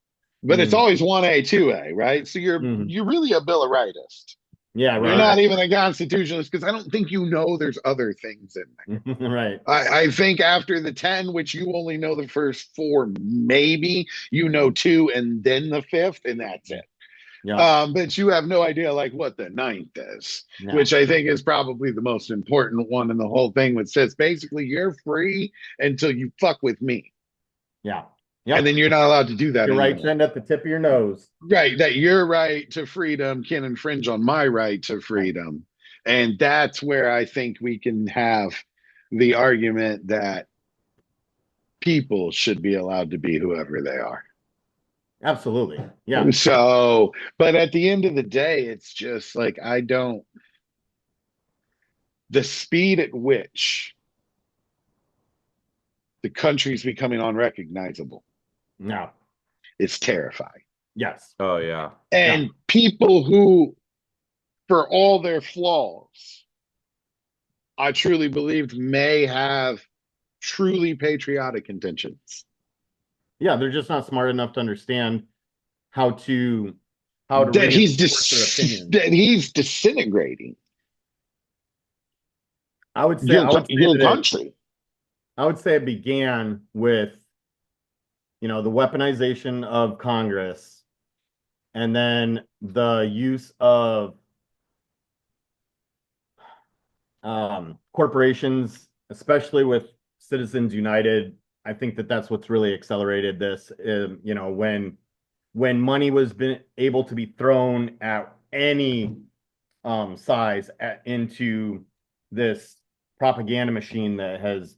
Speaker 2: but it's always 1A, 2A, right? So you're really a Bill of Rightist.
Speaker 4: Yeah, right.
Speaker 2: You're not even a constitutionalist, because I don't think you know there's other things in there.
Speaker 4: Right.
Speaker 2: I think after the 10, which you only know the first 4, maybe you know 2 and then the 5th, and that's it.
Speaker 4: Yeah.
Speaker 2: But you have no idea, like, what the 9th is,
Speaker 4: No.
Speaker 2: which I think is probably the most important one in the whole thing, which says basically you're free until you fuck with me.
Speaker 4: Yeah.
Speaker 2: Yep. And then you're not allowed to do that.
Speaker 4: Your rights end at the tip of your nose.
Speaker 2: Right. That your right to freedom can infringe on my right to freedom. And that's where I think we can have the argument that people should be allowed to be whoever they are.
Speaker 4: Absolutely. Yeah.
Speaker 2: So, but at the end of the day, it's just like, the speed at which the country's becoming unrecognizable.
Speaker 4: No.
Speaker 2: It's terrifying.
Speaker 4: Yes.
Speaker 3: Oh, yeah.
Speaker 2: And people who, for all their flaws, I truly believed may have truly patriotic intentions.
Speaker 4: Yeah, they're just not smart enough to understand how to
Speaker 2: that he's disintegrating.
Speaker 4: I would say
Speaker 2: your country.
Speaker 4: I would say it began with, the weaponization of Congress, and then the use of corporations, especially with Citizens United. I think that's what's really accelerated this. When money was able to be thrown at any size into this propaganda machine that has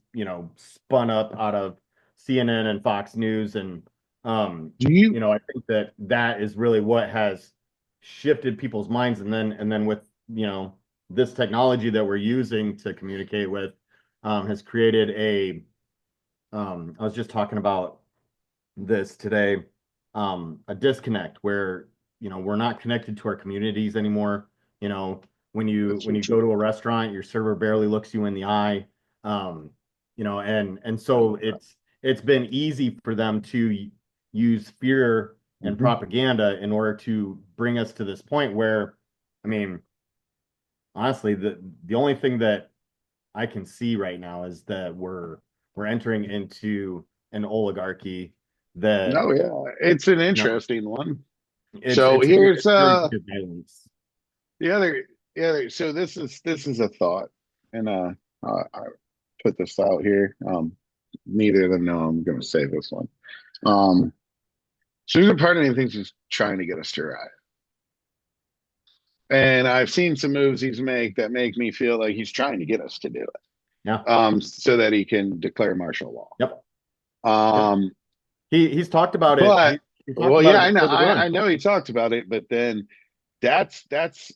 Speaker 4: spun up out of CNN and Fox News, and I think that is really what has shifted people's minds, and then with this technology that we're using to communicate with has created a I was just talking about this today, a disconnect where we're not connected to our communities anymore. When you go to a restaurant, your server barely looks you in the eye, and so it's been easy for them to use fear and propaganda in order to bring us to this point where, I mean, honestly, the only thing that I can see right now is that we're entering into an oligarchy that.
Speaker 2: Oh yeah, it's an interesting one. Here's
Speaker 4: the
Speaker 2: other. So this is a thought, and I put this out here. Neither of them know I'm going to say this one. So there's a part of me that thinks he's trying to get us to riot. And I've seen some moves he's make that make me feel like he's trying to get us to do it.
Speaker 4: Yeah.
Speaker 2: So that he can declare martial law.
Speaker 4: Yep. He's talked about it.
Speaker 2: I know he talked about it, but then that's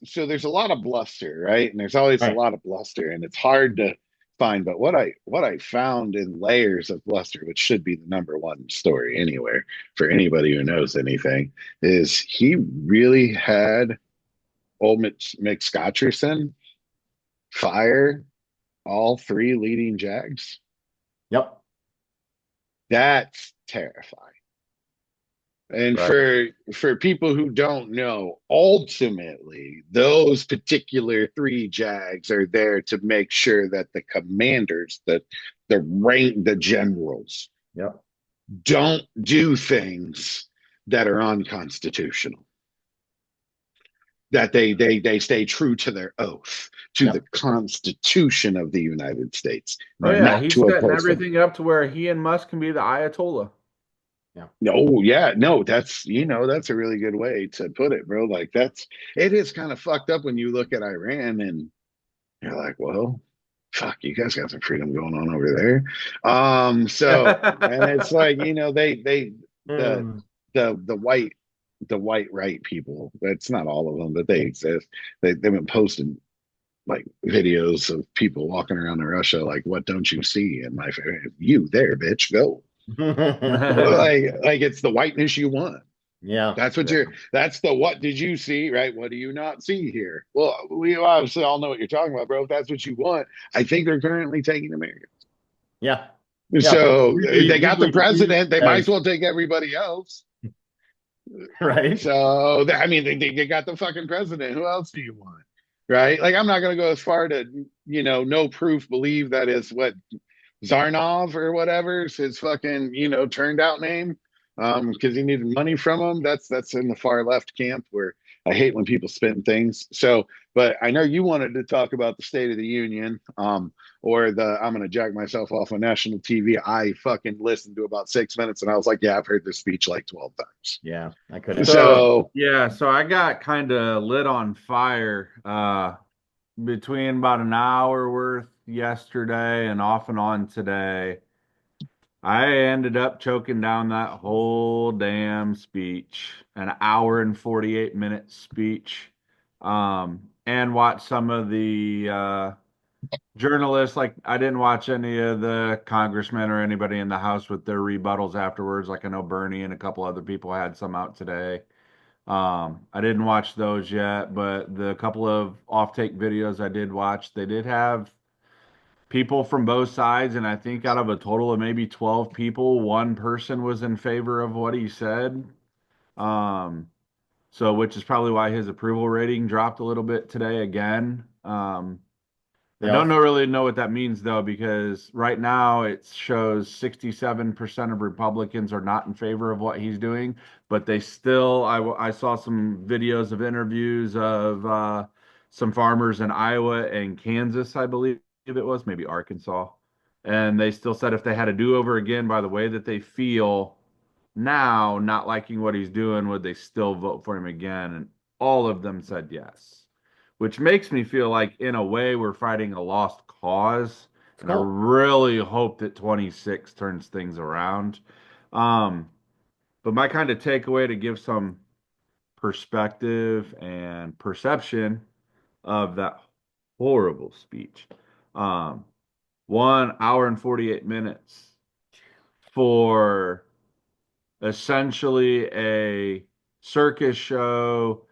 Speaker 2: so there's a lot of bluster, right? And there's always a lot of bluster, and it's hard to find. But what I found in layers of bluster, which should be the number one story anywhere for anybody who knows anything, is he really had old McScotcherson fire all three leading Jags.
Speaker 4: Yep.
Speaker 2: That's terrifying. And
Speaker 3: Right.
Speaker 2: for people who don't know, ultimately, those particular three Jags are there to make sure that the commanders, the generals,
Speaker 4: Yep.
Speaker 2: don't do things that are unconstitutional. That they stay true to their oath, to the
Speaker 4: Yep.
Speaker 2: Constitution of the United States,
Speaker 3: Oh yeah,
Speaker 2: not
Speaker 3: he's
Speaker 2: to a
Speaker 3: setting
Speaker 2: person.
Speaker 3: everything up to where he and Musk can be the Ayatollah.
Speaker 4: Yeah.
Speaker 2: No, yeah, no, that's a really good way to put it, bro. Like it is kind of fucked up when you look at Iran and you're like, well, fuck, you guys got some freedom going on over there. So and it's like, they the
Speaker 4: Mm.
Speaker 2: the white right people, that's not all of them, but they exist. They've been posting like videos of people walking around in Russia, like, what don't you see? And my you there, bitch, go. Like it's the whiteness you want.
Speaker 4: Yeah.
Speaker 2: That's what
Speaker 4: Yeah.
Speaker 2: that's the what did you see, right? What do you not see here? Well, we obviously all know what you're talking about, bro. If that's what you want, I think they're currently taking America.
Speaker 4: Yeah. Yeah.
Speaker 2: So they got the
Speaker 4: Legally speak
Speaker 2: president, they might as
Speaker 4: as
Speaker 2: well take everybody else.
Speaker 4: right.
Speaker 2: So I mean, they got the fucking president. Who else do you want? Right? Like, I'm not going to go as far to, no proof believe that is what Zarnov or whatever is his fucking, turned out name. Because he needed money from him. That's in the far left camp where I hate when people spin things. So, but I know you wanted to talk about the State of the Union, or I'm gonna jack myself off on national TV. I fucking listened to about 6 minutes and I was like, yeah, I've heard this speech like 12 times.
Speaker 4: Yeah. I couldn't.
Speaker 3: So
Speaker 2: So
Speaker 3: yeah, so I got kind of lit on fire between about an hour worth yesterday and off and on today. I ended up choking down that whole damn speech, an hour and 48-minute speech, and watched some of the journalists. Like, I didn't watch any of the congressmen or anybody in the House with their rebuttals afterwards. Like, I know Bernie and a couple other people had some out today. I didn't watch those yet, but the couple of off-take videos I did watch, they did have people from both sides, and I think out of a total of maybe 12 people, one person was in favor of what he said. Um, so which is probably why his approval rating dropped a little bit today again. I don't
Speaker 4: Yeah.
Speaker 3: really know what that means though, because right now it shows 67% of Republicans are not in favor of what he's doing, but they still, I saw some videos of interviews of some farmers in Iowa and Kansas, I believe it was, maybe Arkansas. And they still said if they had a do-over again by the way that they feel now, not liking what he's doing, would they still vote for him again? And all of them said yes, which makes me feel like, in a way, we're fighting a lost cause. And I
Speaker 4: Oh,
Speaker 3: really hope that 26 turns things around. Um, but my kind of takeaway, to give some perspective and perception of that horrible speech. Um, 1 hour and 48 minutes for essentially a circus show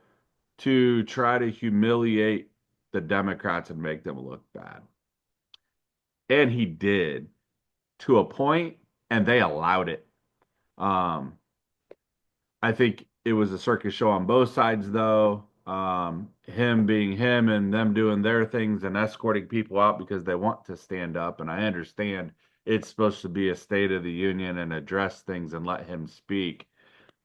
Speaker 3: to try to humiliate the Democrats and make them look bad. And he did, to a point, and they allowed it. Um, I think it was a circus show on both sides, though. Him being him and them doing their things and escorting people out because they want to stand up. And I understand it's supposed to be a State of the Union and address things and let him speak,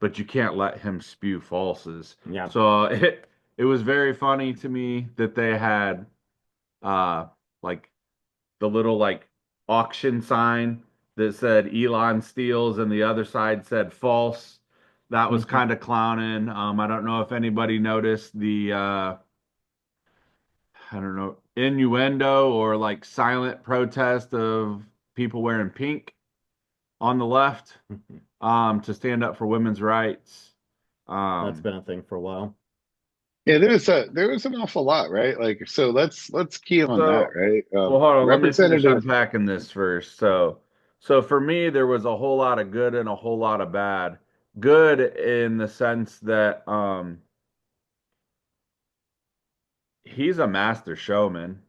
Speaker 3: but you can't let him spew falses.
Speaker 4: yeah.
Speaker 3: So it was very funny to me that they had uh like the little like auction sign that said Elon steals and the other side said false. That was
Speaker 4: Mhm.
Speaker 3: kind of clowning. I don't know if anybody noticed the I don't know, innuendo or like silent protest of people wearing pink on the left to stand up for women's rights.
Speaker 4: That's
Speaker 3: Um,
Speaker 4: been a thing for a while.
Speaker 2: yeah, there was an awful lot, right? Like, so let's key on that,
Speaker 3: so,
Speaker 2: right?
Speaker 3: well, hold on, let me finish
Speaker 2: Representative.
Speaker 3: unpacking this first. So for me, there was a whole lot of good and a whole lot of bad. Good in the sense that he's a master showman,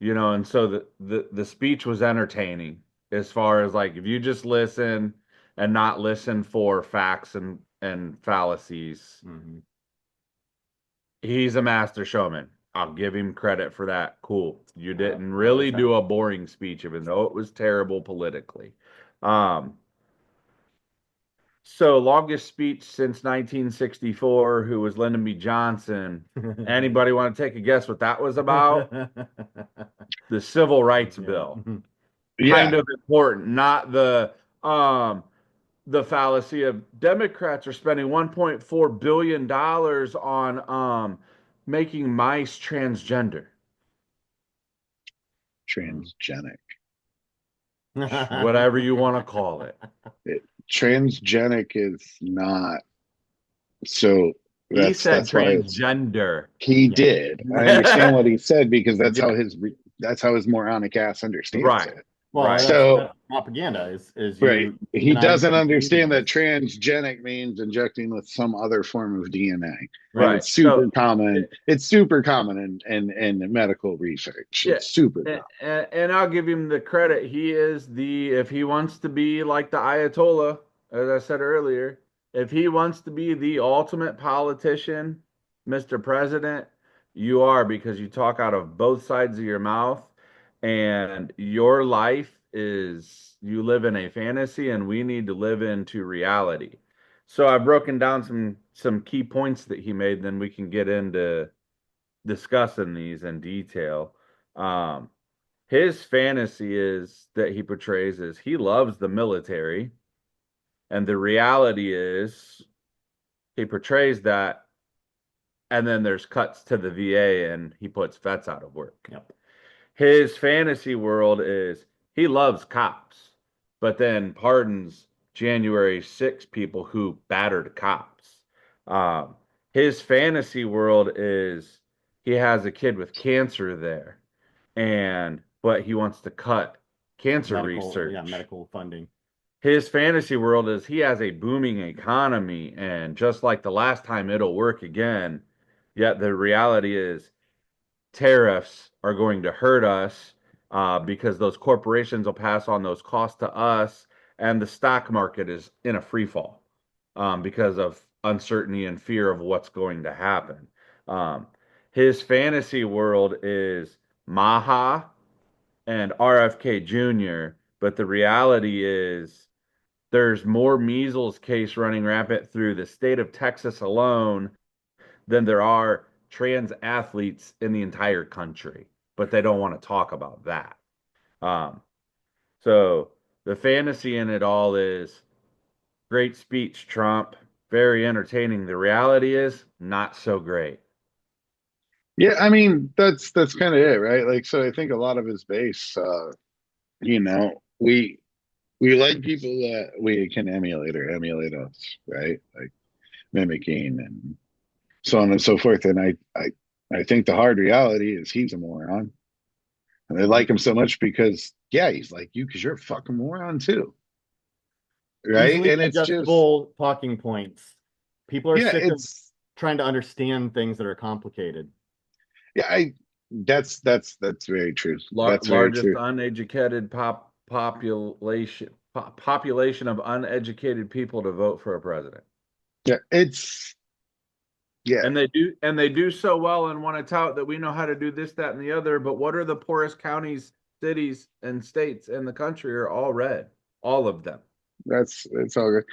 Speaker 3: you know, and so the speech was entertaining as far as like if you just listen and not listen for facts and fallacies, he's a master showman. I'll give him credit for that. Cool. You didn't really do a boring speech, even though it was terrible politically. So longest speech since 1964, who was Lyndon B. Johnson. Anybody want to take a guess what that was about? The Civil Rights Bill. Kind of important, not the fallacy of Democrats are spending $1.4 billion on making mice transgender.
Speaker 2: Transgenic.
Speaker 3: Whatever you want to call it.
Speaker 2: Transgenic is not so.
Speaker 3: He said
Speaker 2: that's why
Speaker 3: transgender.
Speaker 2: He did. I understand what he said because that's how his moronic ass understands it.
Speaker 4: Well,
Speaker 3: right.
Speaker 4: That's propaganda is
Speaker 2: right. He doesn't understand that transgenic means injecting with some other form of DNA.
Speaker 3: Right.
Speaker 2: It's super common. It's super common in medical research.
Speaker 3: Yeah,
Speaker 2: it's super common.
Speaker 3: And I'll give him the credit. He is if he wants to be like the Ayatollah, as I said earlier, if he wants to be the ultimate politician, Mr. President, you are, because you talk out of both sides of your mouth. And your life is, you live in a fantasy and we need to live into reality. So I've broken down some key points that he made, then we can get into discussing these in detail. His fantasy is that he portrays is he loves the military, and the reality is he portrays that, and then there's cuts to the VA and he puts vets out of work.
Speaker 4: Yep.
Speaker 3: His fantasy world is he loves cops, but then pardons January 6 people who battered cops. His fantasy world is he has a kid with cancer there, but he wants to cut cancer research.
Speaker 4: Yeah, medical funding.
Speaker 3: His fantasy world is he has a booming economy, and just like the last time, it'll work again. Yet the reality is tariffs are going to hurt us because those corporations will pass on those costs to us, and the stock market is in a free fall because of uncertainty and fear of what's going to happen. His fantasy world is Maha and RFK Jr., but the reality is there's more measles case running rampant through the state of Texas alone than there are trans athletes in the entire country, but they don't want to talk about that. So the fantasy in it all is great speech, Trump, very entertaining. The reality is not so great.
Speaker 2: Yeah, I mean that's kind of it, right? Like, so I think a lot of his base, we like people that we can emulate or emulate us, right? Like mimicking and so on and so forth. And I think the hard reality is he's a moron. And they like him so much because, yeah, he's like you because you're a fucking moron too. Right.
Speaker 4: Easily
Speaker 2: and it's just
Speaker 4: talking points. People are sick of trying to understand things that are complicated.
Speaker 2: Yeah, that's very true. That's
Speaker 3: largest
Speaker 2: very true.
Speaker 3: Uneducated population of uneducated people to vote for a president.
Speaker 2: Yeah,
Speaker 3: and they do so well and want to tout that we know how to do this, that, and the other. But what are the poorest counties, cities, and states in the country are all red, all of them.
Speaker 2: That's all good.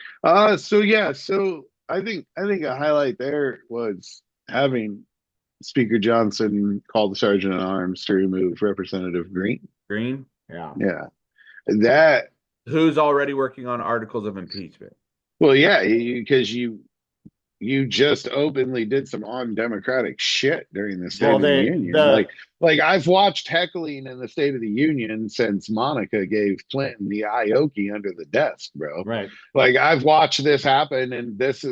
Speaker 2: So I think a highlight there was having Speaker Johnson call the Sergeant at Arms to remove Representative Green. Yeah. That
Speaker 3: who's already working on articles of impeachment.
Speaker 2: Well, yeah, because you just openly did some undemocratic shit during the State of the Union. Like I've watched heckling in the State of the Union since Monica gave Clinton the Ioki under the desk, bro.
Speaker 4: Right.
Speaker 2: Like I've watched this happen, and that's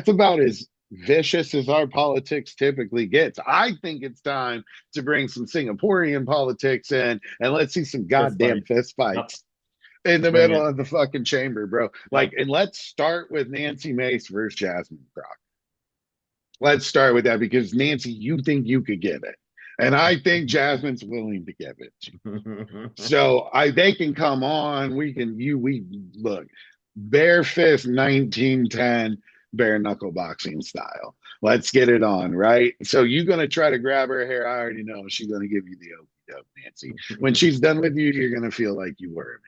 Speaker 2: about as vicious as our politics typically gets. I think it's time to bring some Singaporean politics in, and let's see some goddamn fist fights. Yep. In the middle of the fucking chamber, bro. Like, and let's start with Nancy Mace versus Jasmine Crockett. Let's start with that because Nancy, you think you could give it. And I think Jasmine's willing to give it to you. So they can come on. We look, bare fist 1910 bare knuckle boxing style. Let's get it on, right? So you're gonna try to grab her hair. I already know she's gonna give you the okey doke, Nancy. When she's done with you, you're gonna feel like you were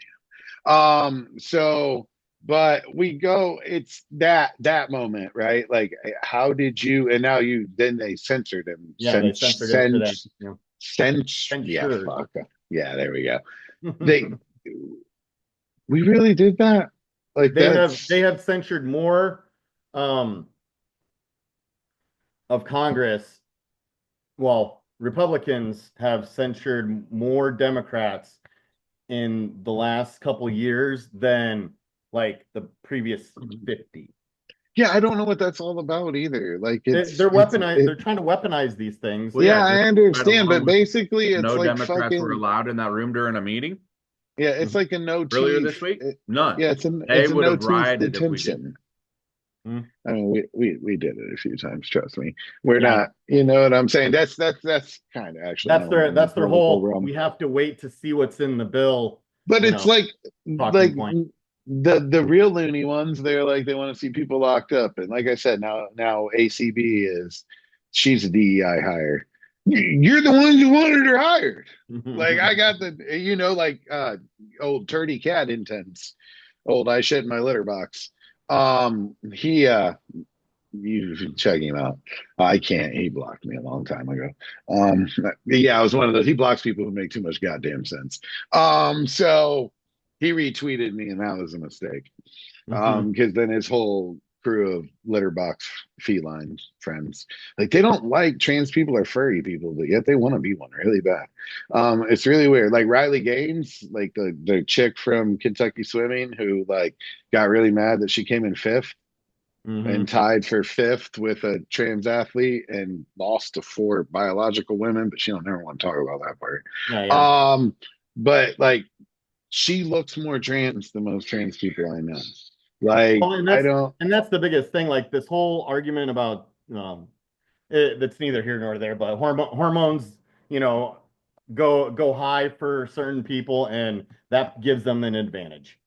Speaker 2: a so but we go, it's that moment, right? Like how did you, and now you, then they censored him.
Speaker 4: Yeah, they censored it today. Yeah.
Speaker 2: Yeah,
Speaker 4: Censured.
Speaker 2: fuck. Yeah, there we go. They we really did that? Like
Speaker 4: they have censured more of Congress. Well, Republicans have censured more Democrats in the last couple years than like the previous 50.
Speaker 2: Yeah, I don't know what that's all about either. Like
Speaker 4: They're weaponized. They're trying to weaponize these things.
Speaker 3: Well,
Speaker 2: yeah, I understand, but basically it's
Speaker 3: no
Speaker 2: like
Speaker 3: Democrats
Speaker 2: fucking,
Speaker 3: were allowed in that room during a meeting.
Speaker 2: Yeah, it's like a no
Speaker 3: Earlier
Speaker 2: teeth.
Speaker 3: this week. None.
Speaker 2: Yeah, it's a no teeth detention. I mean, we did it a few times. Trust me, we're not. You know what I'm saying? That's kind of actually
Speaker 4: that's their whole. Realm. We have to wait to see what's in the bill.
Speaker 2: But it's like the real loony ones. They're like they want to see people locked up, and like I said, now ACB is she's a DEI hire. You're the ones who wanted her hired. Like I got the like old Turdy Cat intense. Old I shit in my litter box. He you should check him out. I can't. He blocked me a long time ago. Yeah, I was one of those. He blocks people who make too much goddamn sense. So he retweeted me, and that was a mistake. Because then his whole crew of litterbox feline friends, like they don't like trans people or furry people, but yet they want to be one really bad. It's really weird. Like Riley Gaines, like the chick from Kentucky Swimming, who like got really mad that she came in fifth. And tied for fifth with a trans athlete and lost to 4 biological women, but she don't never want to talk about that part. Yeah. But like she looks more trans than most trans people I know. Like
Speaker 4: and that's the biggest thing. Like this whole argument about that's neither here nor there, but hormones, go high for certain people, and that gives them an advantage.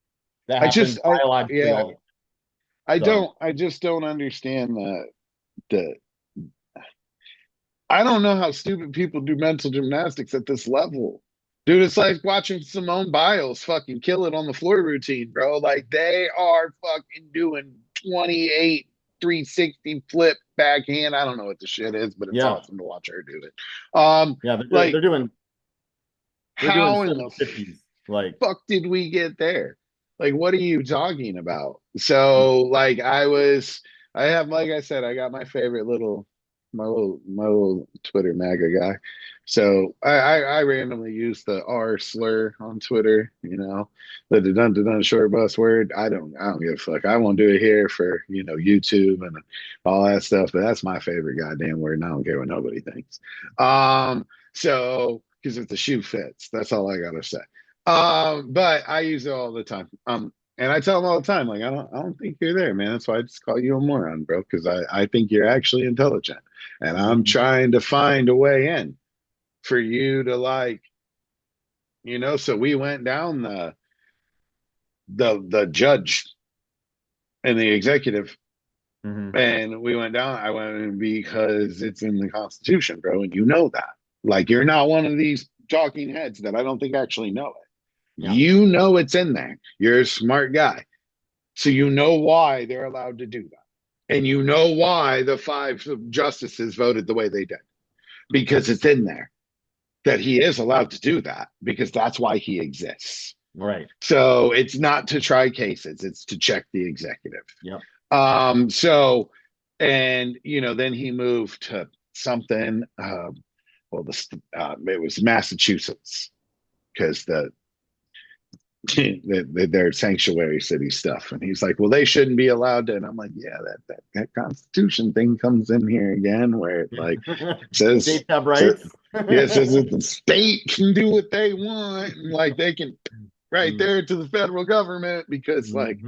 Speaker 4: That happens biologically.
Speaker 2: I just don't understand that I don't know how stupid people do mental gymnastics at this level. Dude, it's like watching Simone Biles fucking kill it on the floor routine, bro. Like they are fucking doing 28 360 flip backhand. I don't know what the shit is, but it's awesome to watch her do it.
Speaker 4: They're doing
Speaker 2: how in the 50s. Like fuck did we get there? Like, what are you talking about? So, like, I have, like I said, I got my favorite my little Twitter MAGA guy. So I randomly use the R slur on Twitter, the dun short bus word. I don't give a fuck. I won't do it here for, YouTube and all that stuff, but that's my favorite goddamn word. And I don't care what nobody thinks. So, because if the shoe fits, that's all I gotta say. But I use it all the time. And I tell them all the time, like, I don't think you're there, man. That's why I just call you a moron, bro, because I think you're actually intelligent. And I'm trying to find a way in for you to like, so we went down the judge and the executive. And we went down, I went in because it's in the Constitution, bro. And you know that. Like, you're not one of these talking heads that I don't think actually know it. Yeah. You know it's in there. You're a smart guy. So you know why they're allowed to do that. And you know why the 5 justices voted the way they did. Because it's in there that he is allowed to do that because that's why he exists.
Speaker 4: Right.
Speaker 2: So it's not to try cases, it's to check the executive.
Speaker 4: Yeah.
Speaker 2: So, and, then he moved to something, it was Massachusetts because their sanctuary city stuff, and he's like, well, they shouldn't be allowed to, and I'm like, yeah, that Constitution thing comes in here again where it like says
Speaker 4: states have rights.
Speaker 2: It says that the state can do what they want, and like they can there to the federal government because like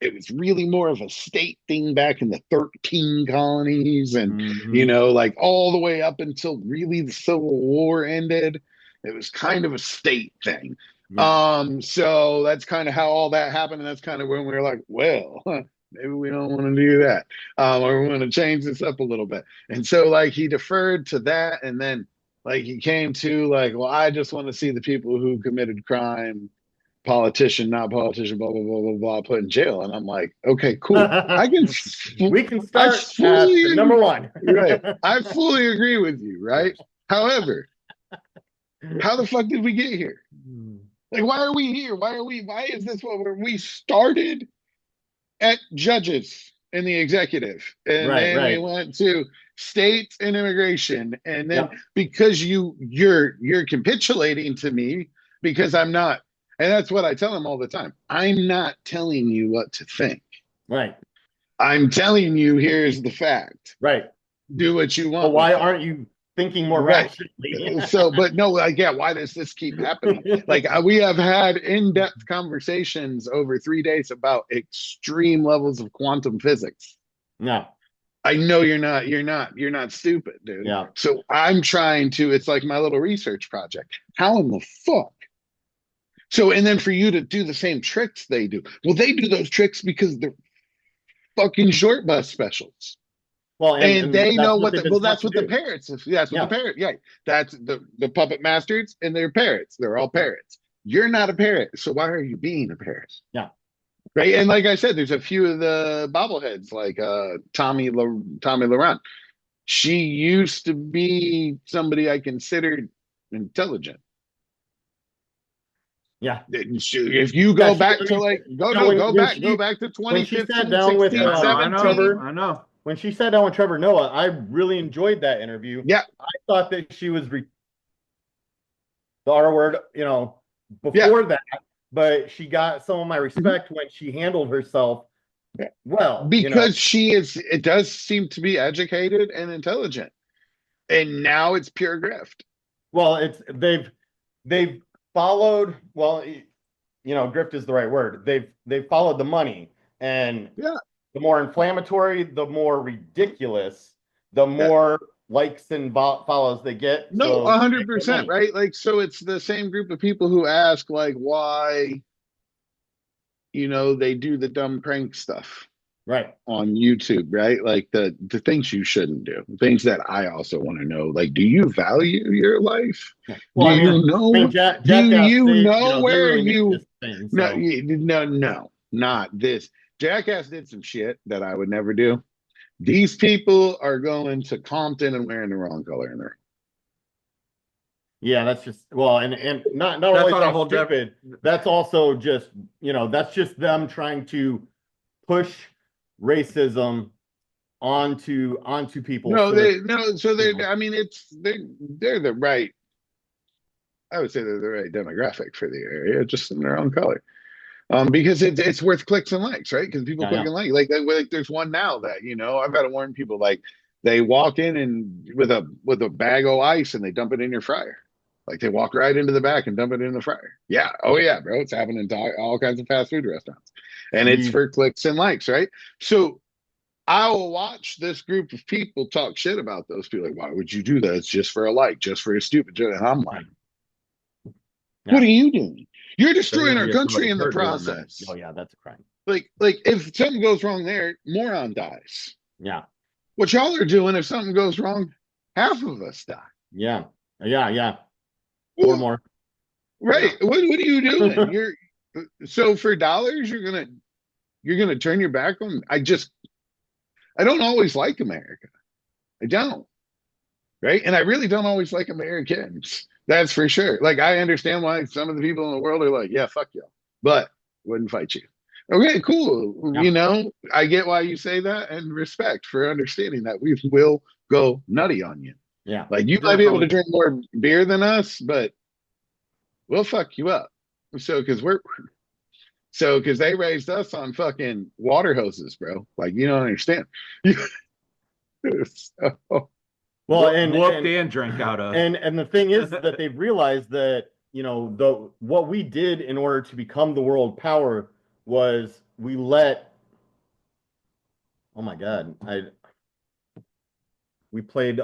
Speaker 2: it was really more of a state thing back in the 13 colonies, and like all the way up until really the Civil War ended. It was kind of a state thing.
Speaker 4: Yeah.
Speaker 2: So that's kind of how all that happened, and that's kind of when we were like, well, maybe we don't want to do that, or we want to change this up a little bit. And so like he deferred to that, and then like he came to like, well, I just want to see the people who committed crime, politician, not politician, blah blah blah blah blah, put in jail. And I'm like, okay, cool.
Speaker 4: We can
Speaker 2: I
Speaker 4: start
Speaker 2: fully
Speaker 4: at number one.
Speaker 2: right. I fully agree with you, right? However, how the fuck did we get here? Like, why are we here? Why is this what we started at judges in the executive, and then we went to states and immigration, and then because you're capitulating to me because I'm not, and that's what I tell them all the time. I'm not telling you what to think.
Speaker 4: Right.
Speaker 2: I'm telling you, here's the fact.
Speaker 4: Right.
Speaker 2: Do what you want.
Speaker 4: Well, why aren't you thinking more rationally?
Speaker 2: So, but no, like, yeah, why does this keep happening? Like, we have had in-depth conversations over 3 days about extreme levels of quantum physics.
Speaker 4: No.
Speaker 2: I know you're not stupid, dude.
Speaker 4: Yeah.
Speaker 2: So I'm trying to, it's like my little research project. How in the fuck? So, and then for you to do the same tricks they do. Well, they do those tricks because they're fucking short bus specials. Well, and they know what that's what the parrots. That's what the parrot. Yeah, that's the puppet masters, and they're parrots. They're all parrots. You're not a parrot, so why are you being a parrot?
Speaker 4: Yeah,
Speaker 2: right. And like I said, there's a few of the bobbleheads, like Tommy Laurent. She used to be somebody I considered intelligent.
Speaker 4: Yeah.
Speaker 2: If you go back to like go back to 2015,
Speaker 4: when she sat down with
Speaker 3: I know.
Speaker 4: When she sat down with Trevor Noah, I really enjoyed that interview.
Speaker 2: Yeah.
Speaker 4: I thought that she was the R word, before that, but she got some of my respect when she handled herself well.
Speaker 2: Because it does seem to be educated and intelligent. And now it's pure grift.
Speaker 4: Well, they've followed, grift is the right word. They've followed the money, and the more inflammatory, the more ridiculous, the more likes and follows they get.
Speaker 2: No, 100%, right? Like, so it's the same group of people who ask, like, why, they do the dumb prank stuff.
Speaker 4: Right.
Speaker 2: On YouTube, right? Like the things you shouldn't do, things that I also want to know. Like, do you value your life?
Speaker 4: Well,
Speaker 2: do you know where you? No, not this. Jackass did some shit that I would never do. These people are going to Compton and wearing the wrong color in there.
Speaker 4: Yeah, that's just and not only that whole stupid. That's also just that's just them trying to push racism onto people.
Speaker 2: I mean, they're the right. I would say they're the right demographic for the area, just in their own color. Because it's worth clicks and likes, right? Because people click and like there's one now that I've got to warn people, like they walk in and with a bag of ice and they dump it in your fryer, like they walk right into the back and dump it in the fryer. Yeah, oh yeah, bro, it's happening to all kinds of fast food restaurants, and it's for clicks and likes, right? So I will watch this group of people talk shit about those people. Like, why would you do that? It's just for a like, just for a stupid joke. And I'm like, what are you doing? You're destroying our country in the process.
Speaker 4: Oh yeah, that's a crime.
Speaker 2: Like if something goes wrong there, moron dies.
Speaker 4: Yeah.
Speaker 2: What y'all are doing, if something goes wrong, half of us die.
Speaker 4: Yeah. Or more.
Speaker 2: Right. Yeah. What are you doing? So for dollars, you're gonna turn your back on. I don't always like America. I don't. Right. And I really don't always like Americans. That's for sure. Like, I understand why some of the people in the world are like, yeah, fuck you, but wouldn't fight you. Okay, cool. Yeah. I get why you say that, and respect for understanding that we will go nutty on you.
Speaker 4: Yeah.
Speaker 2: Like, you might be able to drink more beer than us, but we'll fuck you up. So, because they raised us on fucking water hoses, bro. Like, you don't understand. So,
Speaker 3: well, and drink out of.
Speaker 4: And the thing is that they've realized that, what we did in order to become the world power was we let Oh my God. We played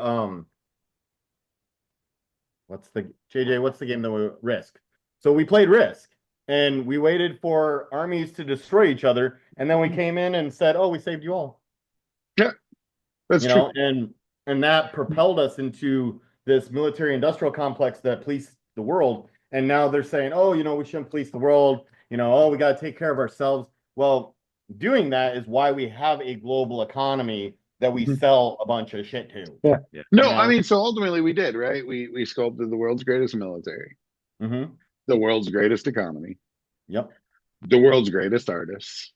Speaker 4: what's the game that we Risk. So we played Risk and we waited for armies to destroy each other, and then we came in and said, "Oh, we saved you all."
Speaker 2: Yeah, that's
Speaker 4: You
Speaker 2: true.
Speaker 4: know, and that propelled us into this military industrial complex that policed the world. And now they're saying, "Oh, we shouldn't police the world. Oh, we got to take care of ourselves." Well, doing that is why we have a global economy that we
Speaker 2: Mhm.
Speaker 4: sell a bunch of shit to.
Speaker 2: Yeah.
Speaker 3: Yeah.
Speaker 2: No, I mean, so ultimately we did, right? We sculpted the world's greatest military,
Speaker 4: Mm-hmm.
Speaker 2: the world's greatest economy,
Speaker 4: Yep.
Speaker 2: the world's greatest artists,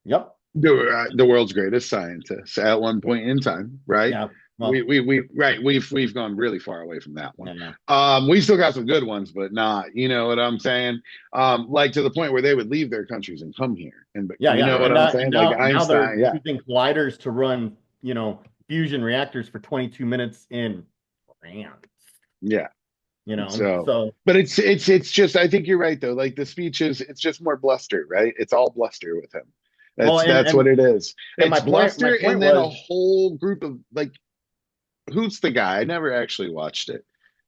Speaker 4: Yep.
Speaker 2: the world's greatest scientists at one point in time, right?
Speaker 4: Yeah. Well,
Speaker 2: We've gone really far away from that one.
Speaker 4: yeah.
Speaker 2: We still got some good ones, but not, you know what I'm saying? Like to the point where they would leave their countries and come here. And
Speaker 4: Yeah,
Speaker 2: you
Speaker 4: yeah.
Speaker 2: know what
Speaker 4: And
Speaker 2: I'm
Speaker 4: now, and
Speaker 2: saying? Like
Speaker 4: now they're
Speaker 2: Einstein, yeah.
Speaker 4: using colliders to run, fusion reactors for 22 minutes in France.
Speaker 2: Yeah. So,
Speaker 4: So
Speaker 2: but it's just, I think you're right though. Like the speeches, it's just more bluster, right? It's all bluster with him.
Speaker 4: well,
Speaker 2: That's what it is.
Speaker 4: and
Speaker 2: It's
Speaker 4: my
Speaker 2: bluster,
Speaker 4: point
Speaker 2: and then a
Speaker 4: was,
Speaker 2: whole group of like, who's the guy? I never actually watched it.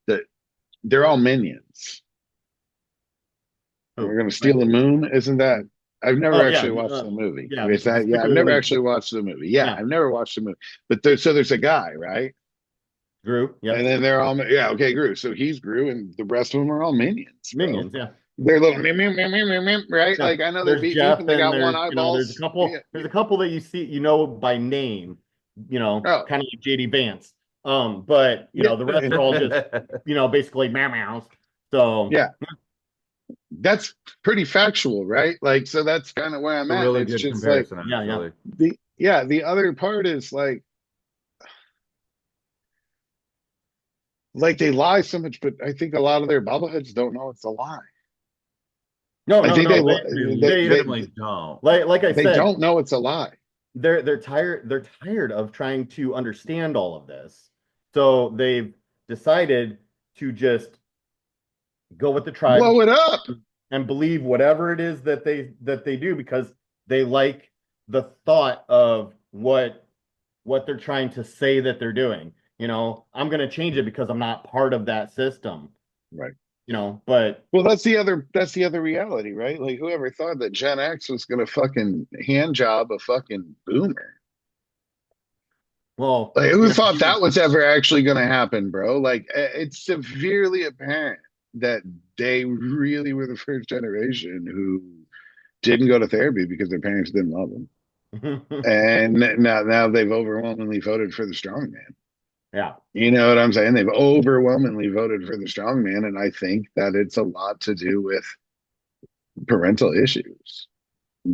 Speaker 2: That they're all minions. We're gonna steal the moon, isn't that? I've never
Speaker 4: oh yeah,
Speaker 2: actually watched the movie.
Speaker 4: yeah,
Speaker 2: Is that? Yeah, I've
Speaker 4: Despicable
Speaker 2: never
Speaker 4: Me.
Speaker 2: actually watched the movie. Yeah,
Speaker 4: Yeah,
Speaker 2: I've never watched the movie. But there's a guy, right?
Speaker 4: Gru.
Speaker 2: And
Speaker 4: Yep,
Speaker 2: then they're all, yeah, okay, Gru. So he's Gru, and the rest of them are all minions, bro.
Speaker 4: minions. Yeah,
Speaker 2: They're little right?
Speaker 4: yeah.
Speaker 2: Like I know they're
Speaker 4: There's
Speaker 2: beep beep
Speaker 4: Jeff,
Speaker 2: and they
Speaker 4: and
Speaker 2: got one
Speaker 4: there's a
Speaker 2: eyeballs.
Speaker 4: couple.
Speaker 2: Yeah.
Speaker 4: There's a couple that you see, by name.
Speaker 2: Oh,
Speaker 4: Kind of like JD Vance. But
Speaker 2: yeah.
Speaker 4: the rest are all just basically meows. So
Speaker 2: Yeah, that's pretty factual, right? Like, so that's kind of where I'm
Speaker 3: A
Speaker 2: at. And
Speaker 3: really
Speaker 2: it's
Speaker 3: good
Speaker 2: just like
Speaker 3: comparison,
Speaker 4: yeah, yeah.
Speaker 3: actually.
Speaker 2: the other part is like they lie so much, but I think a lot of their bobbleheads don't know it's a lie.
Speaker 4: No,
Speaker 2: I
Speaker 4: no,
Speaker 2: think
Speaker 4: no.
Speaker 3: They
Speaker 4: They
Speaker 3: legitimately don't.
Speaker 4: like I
Speaker 2: they
Speaker 4: said,
Speaker 2: don't know it's a lie.
Speaker 4: they're tired of trying to understand all of this. So they've decided to just go with the tribe
Speaker 2: Blow it up.
Speaker 4: and believe whatever it is that they do, because they like the thought of what they're trying to say that they're doing. I'm going to change it because I'm not part of that system.
Speaker 2: Right.
Speaker 4: But
Speaker 2: Well, that's the other reality, right? Like whoever thought that Gen X was gonna fucking hand job a fucking boomer?
Speaker 4: well,
Speaker 2: Like who thought that was ever actually gonna happen, bro? Like it's severely apparent that they really were the first generation who didn't go to therapy because their parents didn't love them. And now they've overwhelmingly voted for the strong man.
Speaker 4: yeah.
Speaker 2: You know what I'm saying? They've overwhelmingly voted for the strong man, and I think that it's a lot to do with parental issues,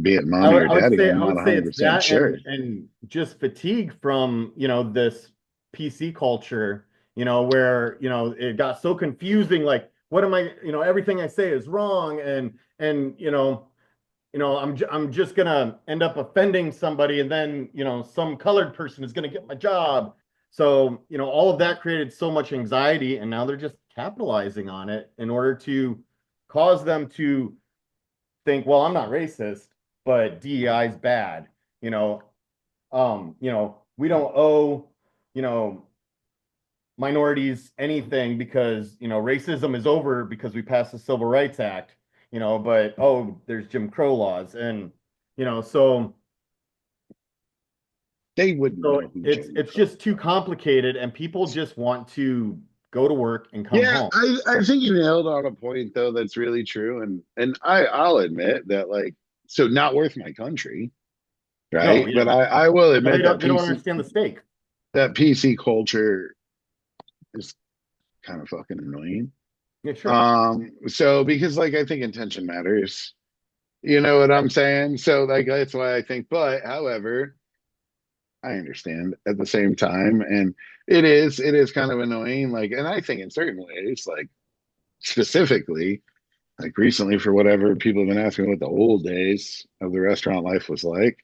Speaker 2: be it
Speaker 4: I
Speaker 2: mommy
Speaker 4: would,
Speaker 2: or
Speaker 4: I would
Speaker 2: daddy.
Speaker 4: say
Speaker 2: I'm
Speaker 4: I
Speaker 2: not
Speaker 4: would say
Speaker 2: 100%
Speaker 4: it's that,
Speaker 2: sure.
Speaker 4: and just fatigue from this PC culture, where it got so confusing. Like, what am I? Everything I say is wrong, and I'm just gonna end up offending somebody, and then some colored person is gonna get my job. So all of that created so much anxiety, and now they're just capitalizing on it in order to cause them to think, well, I'm not racist, but DEI is bad. We don't owe, you know, minorities anything because, racism is over because we passed the Civil Rights Act, but there's Jim Crow laws. And, so
Speaker 2: They wouldn't know who
Speaker 4: it's
Speaker 2: Jim
Speaker 4: it's
Speaker 2: Crow.
Speaker 4: just too complicated, and people just want to go to work and come
Speaker 2: Yeah,
Speaker 4: home.
Speaker 2: I think you nailed on a point though that's really true, and I'll admit that so not worth my country,
Speaker 4: No,
Speaker 2: right?
Speaker 4: yeah,
Speaker 2: But I will
Speaker 4: but
Speaker 2: admit that
Speaker 4: they don't
Speaker 2: PC
Speaker 4: understand the stake.
Speaker 2: that PC culture is kind of fucking annoying.
Speaker 4: Yeah, sure.
Speaker 2: So because I think intention matters. You know what I'm saying? So that's why I think, but however, I understand at the same time, and it is kind of annoying. And I think in certain ways, specifically, recently for whatever people have been asking what the old days of the restaurant life was like.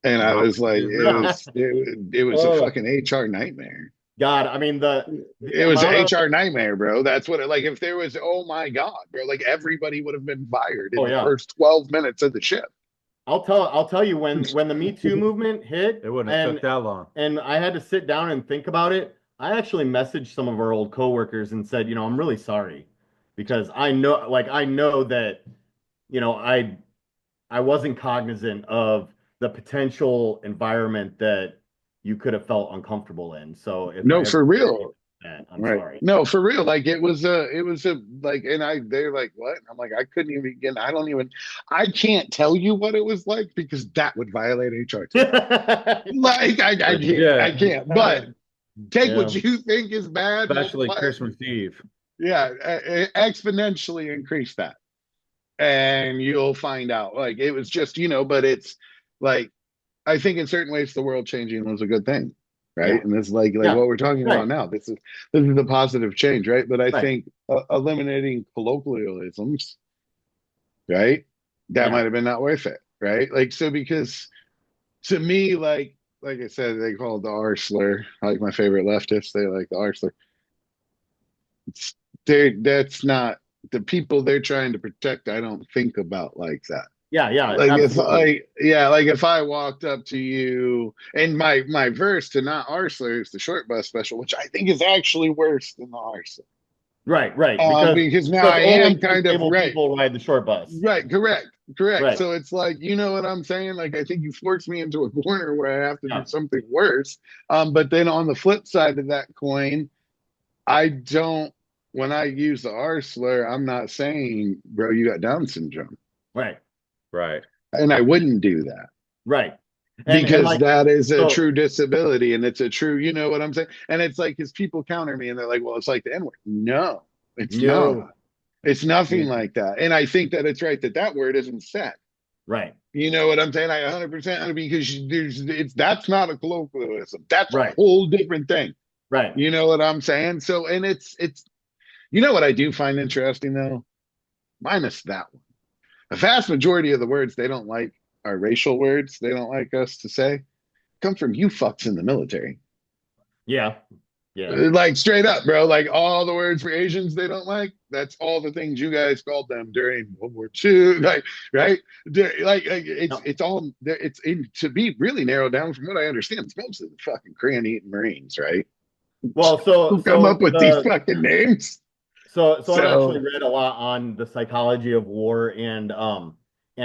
Speaker 2: And I was like, it was a
Speaker 4: Oh
Speaker 2: fucking HR nightmare.
Speaker 4: God, I mean the
Speaker 2: It was an
Speaker 4: amount of
Speaker 2: HR nightmare, bro. That's what if there was, oh my God, bro, everybody would have been fired in
Speaker 4: oh
Speaker 2: the
Speaker 4: yeah.
Speaker 2: first 12 minutes of the shift.
Speaker 4: I'll tell you when the Me Too movement hit,
Speaker 3: It wouldn't have took that long.
Speaker 4: and I had to sit down and think about it. I actually messaged some of our old coworkers and said, I'm really sorry because I know that, I wasn't cognizant of the potential environment that you could have felt uncomfortable in. So if I
Speaker 2: No,
Speaker 4: ever
Speaker 2: for real.
Speaker 4: that, I'm
Speaker 2: Right.
Speaker 4: sorry.
Speaker 2: No, for real. Like it was a like, and they're like, what? I'm like, I couldn't even begin. I can't tell you what it was like because that would violate HR too. Like, I can't. But take what
Speaker 4: Yeah.
Speaker 2: you think is bad,
Speaker 3: Especially
Speaker 2: multiply it.
Speaker 3: Christmas Eve.
Speaker 2: Yeah, exponentially increase that, and you'll find out. Like it was just, but it's like I think in certain ways the world changing was a good thing, right?
Speaker 4: Yeah.
Speaker 2: And this is like
Speaker 4: Yeah.
Speaker 2: what we're talking
Speaker 4: Right.
Speaker 2: about now. This is the positive change, right? But I
Speaker 4: Right.
Speaker 2: think eliminating colloquialisms, right? That
Speaker 4: Yeah.
Speaker 2: might have been not worth it, right? Like so because to me, like I said, they call it the R slur. Like my favorite leftists, they like the R slur. That's not the people they're trying to protect. I don't think about like that.
Speaker 4: Yeah. Yeah.
Speaker 2: Like
Speaker 4: Absolutely.
Speaker 2: if I walked up to you and my verse to not Arsler is the short bus special, which I think is actually worse than the Arsler.
Speaker 4: Right. Right.
Speaker 2: Because now
Speaker 4: Because
Speaker 2: I
Speaker 4: only
Speaker 2: am kind of
Speaker 4: disabled
Speaker 2: right.
Speaker 4: people ride the short bus.
Speaker 2: Right, correct.
Speaker 4: Right.
Speaker 2: So it's like, you know what I'm saying? Like I think you forced me into a corner where I have to do
Speaker 4: Yeah.
Speaker 2: something worse. But then on the flip side of that coin, I don't when I use the R slur, I'm not saying, bro, you got Down syndrome.
Speaker 4: Right.
Speaker 3: Right.
Speaker 2: And I wouldn't do that.
Speaker 4: Right. And
Speaker 2: Because
Speaker 4: like
Speaker 2: that is a
Speaker 4: so
Speaker 2: true disability and it's a true, you know what I'm saying? And it's like, because people counter me and they're like, well, it's like the N word. No, it's not.
Speaker 4: no.
Speaker 2: It's nothing
Speaker 4: Yeah.
Speaker 2: like that. And I think that it's right that that word isn't said.
Speaker 4: Right.
Speaker 2: You know what I'm saying? I 100% because that's not a colloquialism. That's a
Speaker 4: Right.
Speaker 2: whole different thing.
Speaker 4: Right.
Speaker 2: You know what I'm saying? So, and you know what I do find interesting though? Minus that one. A vast majority of the words they don't like are racial words they don't like us to say come from you fucks in the military.
Speaker 4: Yeah. Yeah.
Speaker 2: Like straight up, bro. Like all the words for Asians they don't like. That's all the things you guys called them during World War II. Like, right?
Speaker 4: No.
Speaker 2: It's all there. It's in to be really narrowed down from what I understand. It's mostly the fucking crayon eating Marines, right?
Speaker 4: Well,
Speaker 2: Who come up with these
Speaker 4: the
Speaker 2: fucking names?
Speaker 4: I've actually
Speaker 2: So
Speaker 4: read a lot on the psychology of war and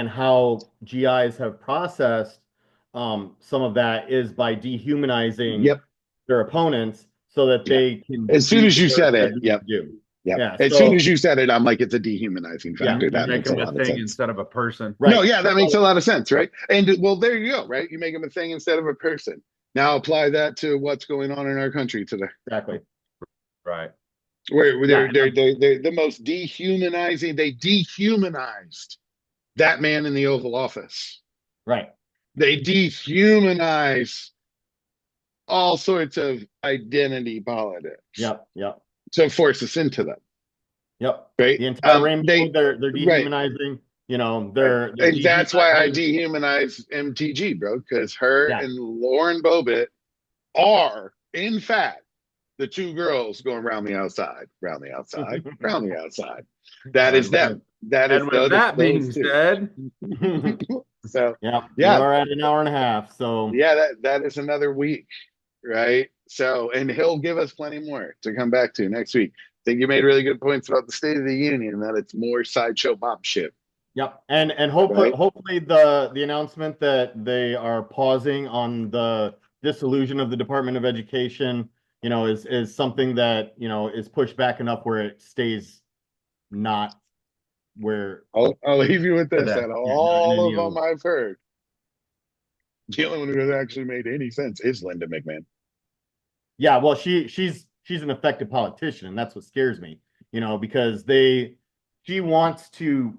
Speaker 4: how GIs have processed some of that is by dehumanizing
Speaker 2: yep.
Speaker 4: their opponents so that
Speaker 2: Yeah.
Speaker 4: they can
Speaker 2: As soon
Speaker 4: do
Speaker 2: as
Speaker 4: what
Speaker 2: you
Speaker 4: they're
Speaker 2: said it,
Speaker 4: scheduled
Speaker 2: yep.
Speaker 4: to do.
Speaker 2: Yep.
Speaker 4: Yeah.
Speaker 2: As soon as you said it, I'm like, it's a dehumanizing
Speaker 4: Yeah.
Speaker 2: factor.
Speaker 3: You
Speaker 2: That
Speaker 3: make
Speaker 2: makes a
Speaker 3: them a
Speaker 2: lot of
Speaker 3: thing
Speaker 2: sense.
Speaker 3: instead of a person.
Speaker 4: Right.
Speaker 2: No, yeah, that makes a
Speaker 4: So
Speaker 2: lot of sense, right? And well, there you go, right? You make them a thing instead of a person. Now apply that to what's going on in our country today,
Speaker 4: exactly.
Speaker 3: Right.
Speaker 2: where
Speaker 4: Yeah.
Speaker 2: they're the most dehumanizing. They dehumanized that man in the Oval Office.
Speaker 4: Right.
Speaker 2: They dehumanize all sorts of identity politics
Speaker 4: Yep. Yep.
Speaker 2: to force us into them,
Speaker 4: Yep.
Speaker 2: right?
Speaker 4: The entire rainbow,
Speaker 2: They
Speaker 4: they're
Speaker 2: right.
Speaker 4: dehumanizing,
Speaker 2: Right.
Speaker 4: they're
Speaker 2: And that's why I
Speaker 4: dehumanizing.
Speaker 2: dehumanize MTG, bro, because her
Speaker 4: Yeah.
Speaker 2: and Lauren Bobbitt are, in fact, the two girls going round the outside, round the outside, round the outside. That is them. That is
Speaker 3: And with that being
Speaker 2: those two.
Speaker 3: said,
Speaker 2: So
Speaker 4: Yeah, we
Speaker 2: yeah,
Speaker 4: are at an hour and a half. So
Speaker 2: yeah, that is another week, right? So, and he'll give us plenty more to come back to next week. I think you made really good points about the State of the Union, that it's more sideshow Bob shit.
Speaker 4: yep, and
Speaker 2: Right.
Speaker 4: hopefully the announcement that they are pausing on the dissolution of the Department of Education, is something that is pushed back enough where it stays not where
Speaker 2: I'll leave you with this.
Speaker 4: that
Speaker 2: Out of
Speaker 4: yeah, not in
Speaker 2: all
Speaker 4: any
Speaker 2: of them I've heard, the only one who has actually made any sense is Linda McMahon.
Speaker 4: Yeah, well, she's an effective politician, and that's what scares me, because she wants to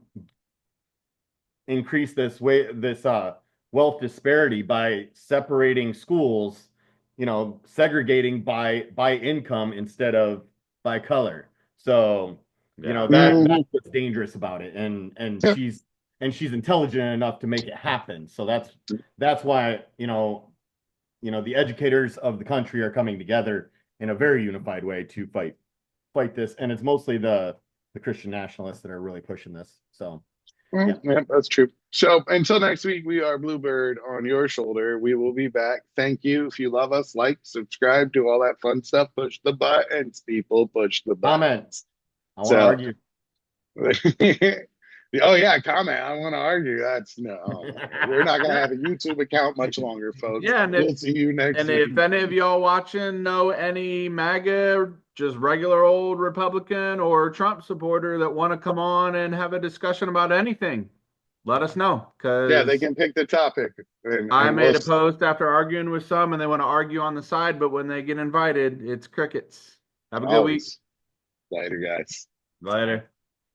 Speaker 4: increase this wealth disparity by separating schools, segregating by income instead of by color. So,
Speaker 3: yeah.
Speaker 4: that's what's dangerous about it. And she's intelligent enough to make it happen. So that's why, the educators of the country are coming together in a very unified way to fight this. And it's mostly the Christian nationalists that are really pushing this. So
Speaker 2: Yeah, that's true. So until next week, we are Bluebird on your shoulder. We will be back. Thank you. If you love us, like, subscribe, do all that fun stuff. Push the buttons, people. Push the
Speaker 4: Comment.
Speaker 2: buttons.
Speaker 4: I want to argue.
Speaker 2: Oh yeah, comment. I want to argue. That's no. We're not gonna have a YouTube account much longer, folks.
Speaker 3: Yeah,
Speaker 2: We'll see you next week.
Speaker 3: if any of y'all watching know any MAGA, just regular old Republican or Trump supporter that want to come on and have a discussion about anything, let us know.
Speaker 2: Yeah, they
Speaker 3: Because
Speaker 2: can pick the topic.
Speaker 3: I
Speaker 2: And
Speaker 3: made
Speaker 2: we'll
Speaker 3: a post after arguing with some, and they want to argue on the side, but when they get invited, it's crickets. Have a good week.
Speaker 2: always later, guys.
Speaker 3: Later.